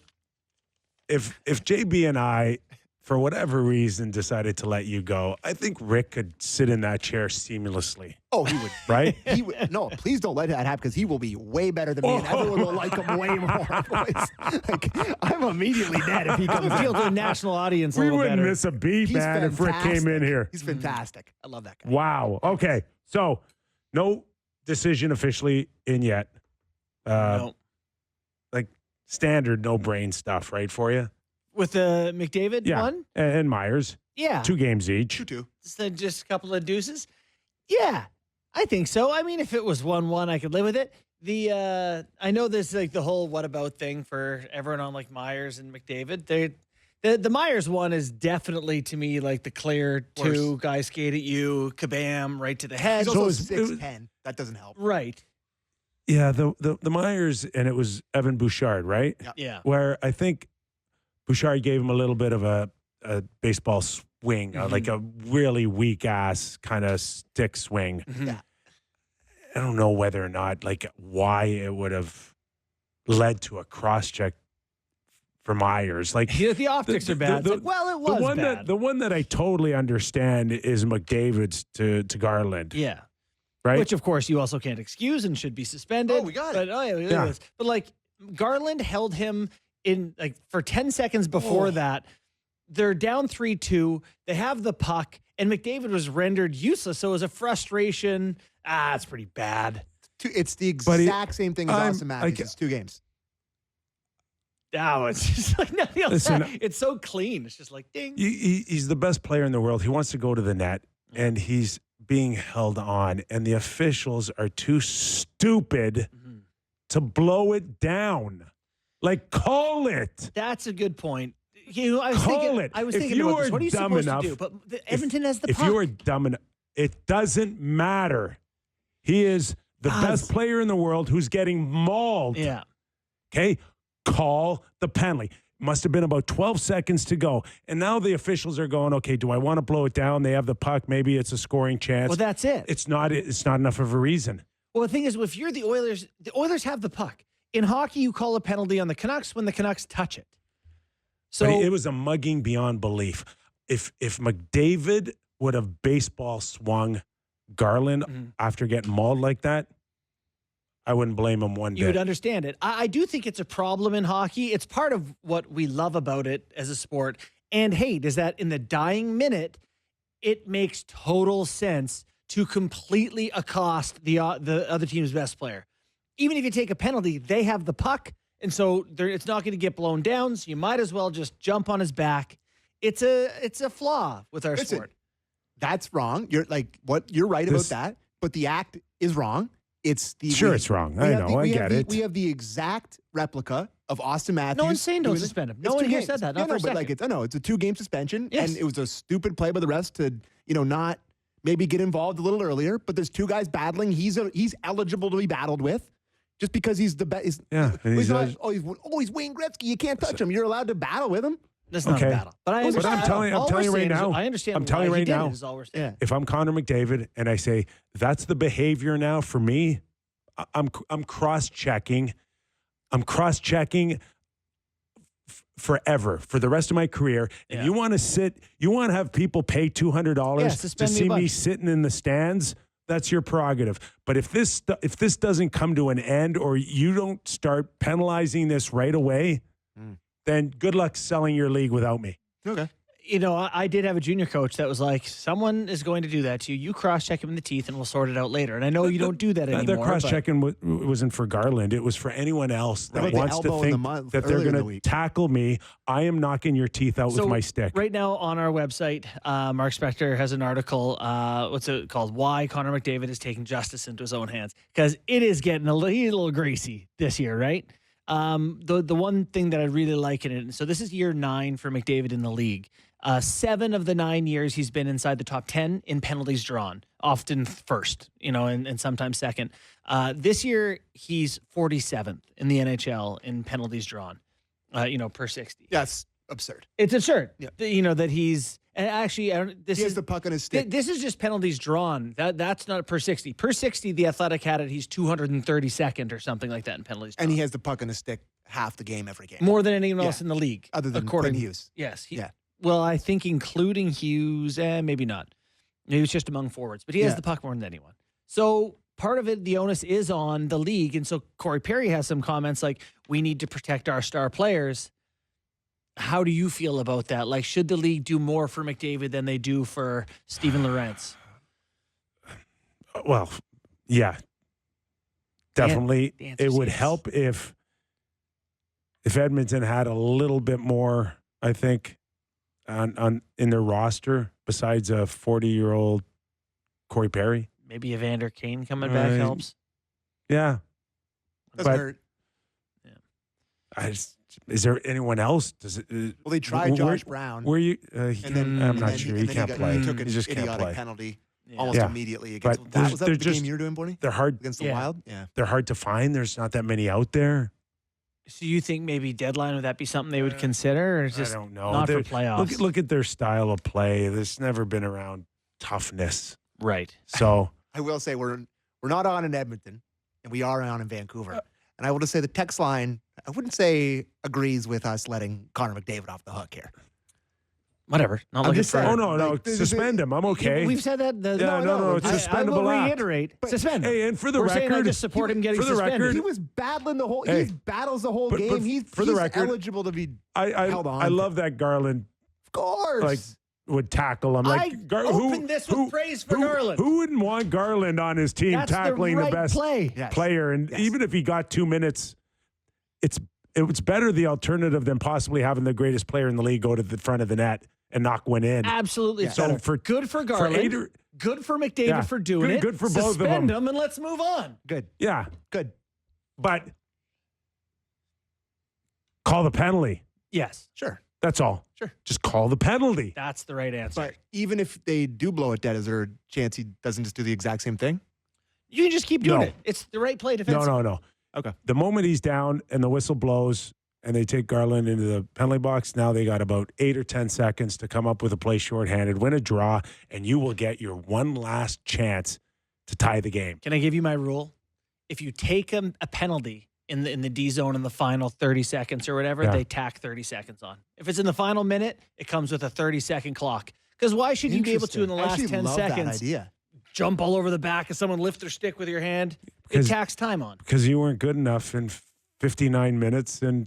If JB and I, for whatever reason, decided to let you go, I think Rick could sit in that chair seamlessly. Oh, he would. Right? He would. No, please don't let that happen because he will be way better than me and everyone will like him way more. Like, I'm immediately dead if he comes appeal to a national audience a we little wouldn't better. miss a beat, man, if Rick came in here. He's fantastic. I love that guy. Wow. Okay, so no decision officially in yet. No. Like standard no brain stuff, right, for you? With the McDavid one? And Myers. Yeah. 2 games each. 2-2. Just a couple of deuces? Yeah, I think so. I mean, if it was 1-1, I could live with it. I know there's like the whole what about thing for everyone on like Myers and McDavid. The Myers one is definitely to me like the clear 2 guys skate at you, kabam, right to the head. He's also 6'10". That doesn't help. Right. Yeah, the Myers, and it was Evan Bouchard, right? Yeah. Where I think Bouchard gave him a little bit of a baseball swing, like a really weak-ass kind of stick swing. Mm-hmm. Yeah. I don't know whether or not, like, why it would have led to a cross-check for Myers. Like the optics are bad. It was bad. The one that I totally understand is McDavid's to Garland. Yeah. Right? Which, of course, you also can't excuse and should be suspended. Oh, we got it. But, but like, Garland held him in like for 10 seconds before that. They're down 3-2. They have the puck, and McDavid was rendered useless. So it was a frustration. It's pretty bad. It's the exact same thing as Austin Matthews. It's 2 games. No, it's just like nothing else. It's so clean. It's just like ding. He's the best player in the world. He wants to go to the net, and he's being held on, and the officials are too stupid to blow it down. Like, call it. That's a good point. I was If thinking you about are this. What are you dumb supposed enough, to do? But Edmonton has the puck. If you are dumb enough, it doesn't matter. He is the best player in the world who's getting mauled. Yeah. Okay? Call the penalty. Must have been about 12 seconds to go. And now the officials are going, okay, do I want to blow it down? They have the puck. Maybe it's a scoring chance. Well, that's it. It's not enough of a reason. Well, the thing is, if you're the Oilers have the puck. In hockey, you call a penalty on the Canucks when the Canucks touch it. So but it was a mugging beyond belief. If McDavid would have baseball swung Garland after getting mauled like that, I wouldn't blame him one bit. You would understand it. I do think it's a problem in hockey. It's part of what we love about it as a sport and hate is that in the dying minute, it makes total sense to completely accost the other team's best player. Even if you take a penalty, they have the puck, and so it's not going to get blown down, so you might as well just jump on his back. It's a flaw with our sport. That's wrong. You're right about that, but the act is wrong. It's wrong. I know. I get it. We have the exact replica of Austin Matthews. No one's saying don't suspend him. No one here said that. Not for a second. It's a 2-game suspension, yes. And it was a stupid play by the refs to not maybe get involved a little earlier. But there's 2 guys battling. He's eligible to be battled with, just because he's the best. Yeah, he's Wayne Gretzky. You can't touch him. You're allowed to battle with him. That's not a battle. But I'm telling you right now. I understand. I'm telling you right now. Is all we're saying. If I'm Connor McDavid and I say that's the behavior now for me, I'm cross-checking. I'm cross-checking forever for the rest of my career. And you want to have people pay $200 to see me sitting in the stands. That's your prerogative. But if this doesn't come to an end, or you don't start penalizing this right away, then good luck selling your league without me. Okay. I did have a junior coach that was like, someone is going to do that to you. You cross-check him in the teeth and we'll sort it out later. And I know you don't do that anymore. That cross-checking wasn't for Garland. It was for anyone else that wants to think that they're going to tackle me. I am knocking your teeth out with my stick. Right now on our website, Mark Spector has an article, what's it called? Why Connor McDavid is taking justice into his own hands. Because it is getting a little greasy this year, right? The one thing that I really like in it, so this is year 9 for McDavid in the league. 7 of the 9 years he's been inside the top 10 in penalties drawn, often first, and sometimes second. This year he's 47th in the NHL in penalties drawn, per 60. That's absurd. It's absurd. Yeah. That he's actually he has the puck on his stick. This is just penalties drawn. That's not per 60. Per 60, the Athletic had it. He's 232nd or something like that in penalties drawn. And he has the puck on his stick half the game every game. More than anyone else in the league, other than Quinn Hughes. Yes. Well, I think including Hughes, maybe not. Maybe it's just among forwards, but he has the puck more than anyone. So part of it, the onus is on the league. And so Corey Perry has some comments like, we need to protect our star players. How do you feel about that? Like, should the league do more for McDavid than they do for Steven Lorentz? Well, yeah, definitely. It would help if Edmonton had a little bit more, I think, on in their roster besides a 40-year-old Corey Perry. Maybe Evander Kane coming back helps. Yeah, doesn't hurt. Yeah. Is there anyone else? Well, they tried Josh Brown. Were you? I'm not sure. He can't play. He took an idiotic penalty almost immediately against. Was that the game you were doing, Bourne? They're hard against the Wild. Yeah, they're hard to find. There's not that many out there. So you think maybe deadline, would that be something they would consider, or just I don't know. Not for playoffs? Look at their style of play. There's never been around toughness. Right. So I will say we're not on in Edmonton, and we are on in Vancouver. And I will just say the text line, I wouldn't say agrees with us letting Connor McDavid off the hook here. Whatever. Not looking for. Oh no! Suspend him. I'm okay. We've said that. No. It's suspendable. I will reiterate. Suspend him. Hey, and for the We're record, saying I just support him getting suspended. He was battling the whole. He battles the whole game. He's eligible to be held on. I love that Garland. Of course. Would tackle him. I opened this with praise for Garland. Who wouldn't want Garland on his team tackling the best player? And even if he got 2 minutes, it's better the alternative than possibly having the greatest player in the league go to the front of the net and knock one in. Absolutely. Yeah. So good for Garland. Good for McDavid for doing it. Good for both of them. Suspend him and let's move on. Good. Yeah. Good. But Call the penalty. Yes. Sure. That's all. Sure. Just call the penalty. That's the right answer. But even if they do blow it dead, is there a chance he doesn't just do the exact same thing? You can just keep doing it. It's the right play defensively. No. Okay. The moment he's down and the whistle blows and they take Garland into the penalty box, now they got about 8 or 10 seconds to come up with a play shorthanded, win a draw, and you will get your one last chance to tie the game. Can I give you my rule? If you take a penalty in the D zone in the final 30 seconds or whatever, they tack 30 seconds on. If it's in the final minute, it comes with a 30-second clock. Because why should you be able to, in the last 10 seconds, jump all over the back of someone, lift their stick with your hand? It tacks time on. Because you weren't good enough in 59 minutes and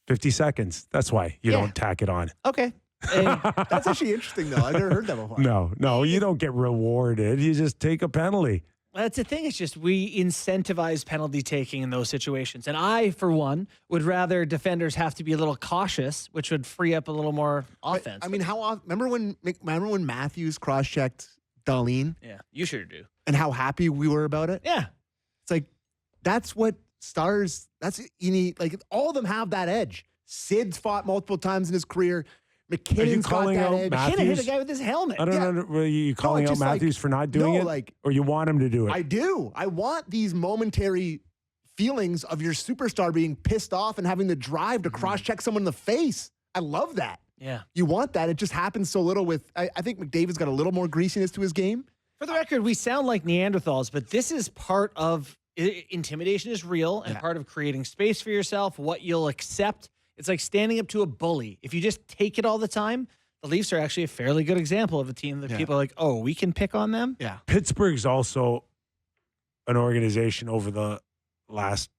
50 seconds. That's why you don't tack it on. Okay. That's actually interesting, though. I've never heard that before. No, you don't get rewarded. You just take a penalty. That's the thing. It's just we incentivize penalty taking in those situations. And I, for one, would rather defenders have to be a little cautious, which would free up a little more offense. I mean, how often? Remember when Matthews cross-checked Darlene? Yeah, you sure do. And how happy we were about it? Yeah. It's like, that's what stars, you need, like, all of them have that edge. Sid's fought multiple times in his career. McKinnon's got that edge. McKinnon hit a guy with his helmet. I don't know. Are you calling out Matthews for not doing it? Or you want him to do it? I do. I want these momentary feelings of your superstar being pissed off and having the drive to cross-check someone in the face. I love that. Yeah. You want that. It just happens so little with, I think McDavid's got a little more greasiness to his game. For the record, we sound like Neanderthals, but this is part of, intimidation is real and part of creating space for yourself, what you'll accept. It's like standing up to a bully. If you just take it all the time, the Leafs are actually a fairly good example of a team that people are like, oh, we can pick on them? Yeah. Pittsburgh's also an organization over the last,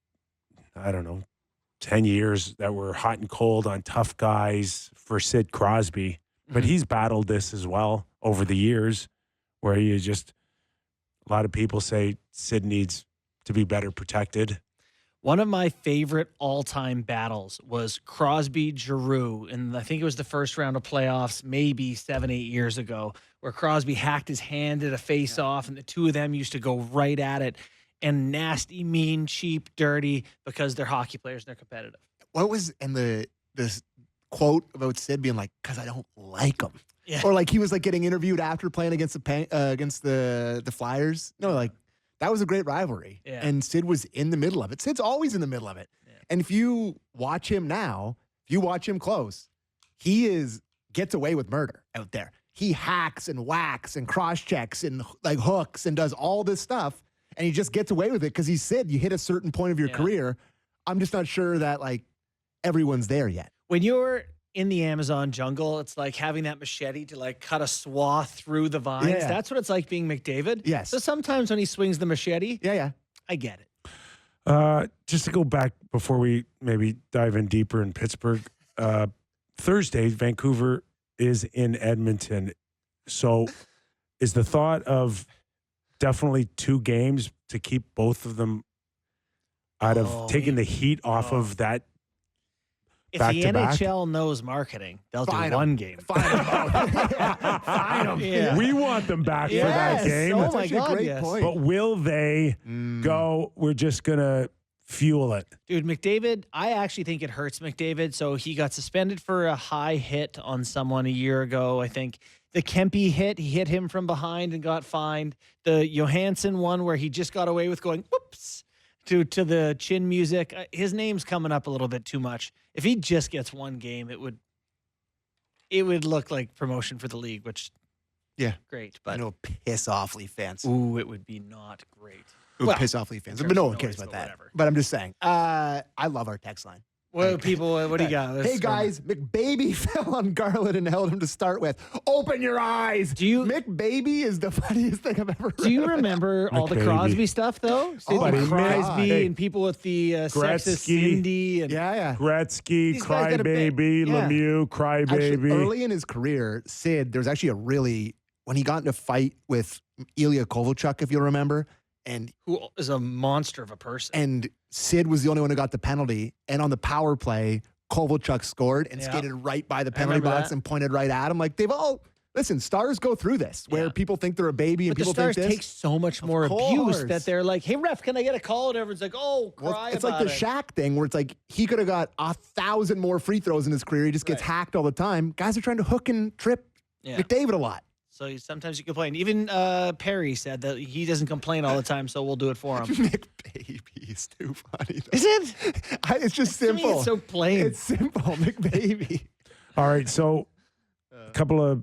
10 years that were hot and cold on tough guys for Sid Crosby. But he's battled this as well over the years where a lot of people say Sid needs to be better protected. One of my favorite all-time battles was Crosby-Giroux, and I think it was the first round of playoffs, maybe 7-8 years ago, where Crosby hacked his hand at a face-off, and the two of them used to go right at it, and nasty, mean, cheap, dirty, because they're hockey players and they're competitive. What was this quote about Sid being like, because I don't like him? Yeah. Or like he was like getting interviewed after playing against the Flyers. No, like, that was a great rivalry. Yeah. And Sid was in the middle of it. Sid's always in the middle of it. Yeah. And if you watch him now, if you watch him close, he gets away with murder out there. He hacks and whacks and cross-checks and like hooks and does all this stuff. And he just gets away with it because he's Sid. You hit a certain point of your career. I'm just not sure that like everyone's there yet. When you're in the Amazon jungle, it's like having that machete to like cut a swath through the vines. Yeah. That's what it's like being McDavid. Yes. So sometimes when he swings the machete, I get it. Just to go back before we maybe dive in deeper in Pittsburgh, Thursday, Vancouver is in Edmonton. So is the thought of definitely 2 games to keep both of them out of taking the heat off of that? If the NHL knows marketing, they'll do one game. Fine them. Yeah. We want them back for that game. Oh my God, great point. But will they go, we're just going to fuel it? Dude, McDavid, I actually think it hurts McDavid. So he got suspended for a high hit on someone a year ago. I think the Kempe hit, he hit him from behind and got fined. The Johansson one where he just got away with going, whoops, to the chin music. His name's coming up a little bit too much. If he just gets one game, it would look like promotion for the league, which great. But I know piss off Leaf fans. Ooh, it would be not great. It would piss off Leaf fans. But no one cares about that. Whatever. But I'm just saying. I love our text line. What do you got? Hey guys, McBaby fell on Garland and held him to start with. Open your eyes. McBaby is the funniest thing I've ever read. Do you remember all the Crosby stuff though? Crosby and people with the sexist Cindy and Gretzky, Crybaby, Lemieux, Crybaby. Early in his career, Sid, there was actually when he got into a fight with Ilya Kovalchuk, if you'll remember. And who is a monster of a person. And Sid was the only one who got the penalty. And on the power play, Kovalchuk scored and skated right by the penalty box and pointed right at him. Like, they've all Listen, stars go through this where people think they're a baby and but people the stars think this. take so much more abuse that they're like, hey, ref, can I get a call? And everyone's like, oh, cry it's about like the Shaq thing where it's like he could have got 1,000 more free throws in his career. He just gets hacked all the time. Guys are trying to hook and trip McDavid a lot. So sometimes you complain. Even Perry said that he doesn't complain all the time, so we'll do it for him. McBaby is too funny. Is it? It's just simple. It's so plain. It's simple, McBaby. All right, so a couple of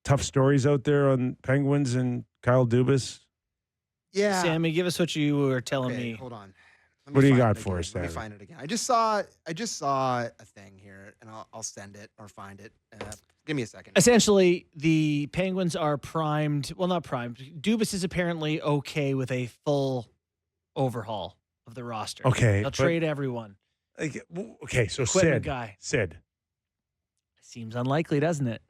tough stories out there on Penguins and Kyle Dubas. Yeah. Sammy, give us what you were telling me. Hold on. What do you got for us, Let me find it again. I just saw a thing here, and I'll send it or find it. Give me a second. Essentially, the Penguins are primed. Well, not primed. Dubas is apparently okay with a full overhaul of the roster. Okay. They'll trade everyone. Okay, so Equipment Sid. Seems unlikely, doesn't it?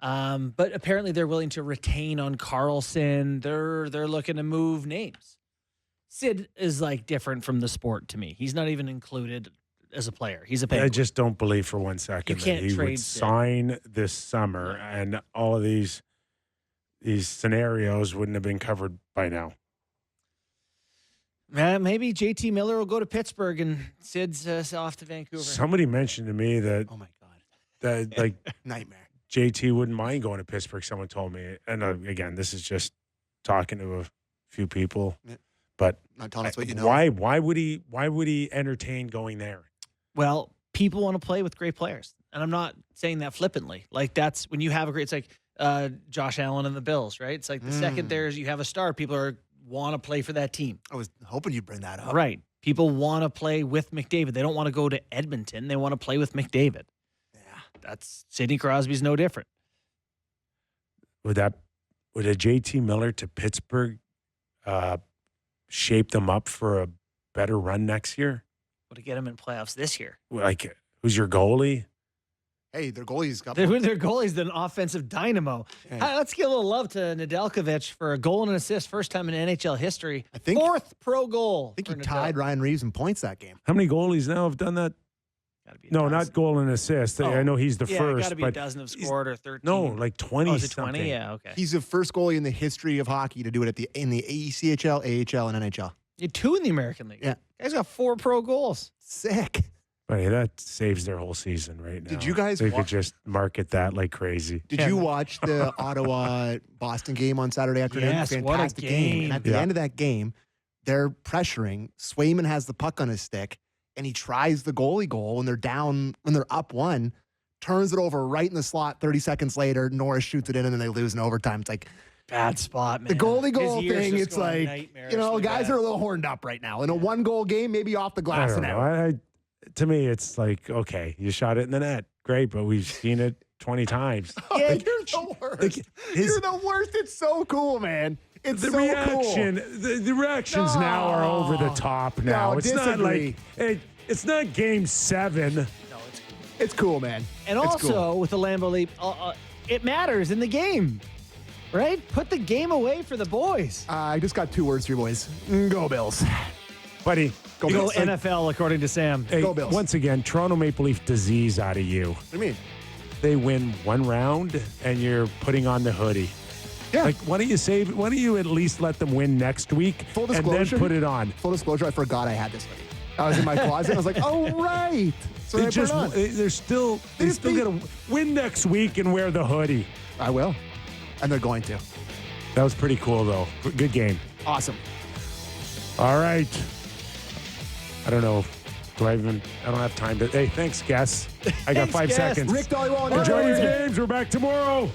But apparently they're willing to retain on Carlson. They're looking to move names. Sid is like different from the sport to me. He's not even included as a player. He's a Penguin. I just don't believe for one second You that can't he trade would Sid. sign this summer and all of these scenarios wouldn't have been covered by now. Maybe JT Miller will go to Pittsburgh and Sid's off to Vancouver. Somebody mentioned to me that Oh my God. that like Nightmare. JT wouldn't mind going to Pittsburgh. Someone told me, and again, this is just talking to a few people. Yeah. But Not telling us what you know. why would he entertain going there? Well, people want to play with great players. And I'm not saying that flippantly. Like, that's when you have a great, it's like Josh Allen and the Bills, right? It's like the second you have a star, people want to play for that team. I was hoping you'd bring that up. Right. People want to play with McDavid. They don't want to go to Edmonton. They want to play with McDavid. Yeah. That's Sidney Crosby's no different. Would a JT Miller to Pittsburgh shape them up for a better run next year? Would it get them in playoffs this year? Like, who's your goalie? Hey, their goalie's got Their goalie's an offensive dynamo. Yeah. Let's give a little love to Nedeljkovic for a goal and an assist, first time in NHL history. I think- Fourth pro goal. I think he for tied Nedel. Ryan Reeves in points that game. How many goalies now have done that? Gotta be a No, dozen. not goal and assist. I know he's the first. Got to be a but dozen have scored or 13. no, like 20 Oh, is it something. 20? Yeah, okay. He's the first goalie in the history of hockey to do it in the AECHL, AHL, and NHL. You had 2 in the American League. Yeah. Guy's got 4 pro goals. Sick. But hey, that saves their whole season right now. Did you guys They wa- could just market that like crazy. Did you watch the Ottawa-Boston game on Saturday afternoon? Yes, what a Fantastic game. And at the Yeah. end of that game, they're pressuring. Swayman has the puck on his stick, and he tries the goalie goal when they're down, when they're up 1, turns it over right in the slot 30 seconds later. Norris shoots it in, and then they lose in overtime. It's like Bad spot, man. the goalie goal His year's thing, just it's going like, nightmarishly guys bad. are a little horned up right now. In a 1-goal game, maybe off the I glass don't and know. out. To me, it's like, okay, you shot it in the net. Great, but we've seen it 20 times. Yeah, you're the worst. You're the worst. It's so cool, man. It's The so reaction, cool. the reactions now are over the top now. No, It's not disagree. like it's not game 7. It's cool, man. And It's also, cool. with the Lambeau Leap, it matters in the game, right? Put the game away for the boys. I just got 2 words for you boys. Go Bills. Buddy, Go Go Bills. NFL, according to Sam. hey, Go Bills. once again, Toronto Maple Leaf disease out of you. What do you mean? They win 1 round and you're putting on the hoodie. Yeah. Like, why don't you at least let them win next week Full and then disclosure. put it on? Full disclosure, I forgot I had this hoodie. I was in my closet. I was like, oh, right. So I put it on. They still just got to win next week and wear the hoodie. I will. And they're going to. That was pretty cool, though. Good game. Awesome. All right. I don't know. I don't have time to. Hey, thanks, Guess. I got Thanks, 5 Guess. seconds. Rick Dhaliwal. Enjoy your games. We're back tomorrow.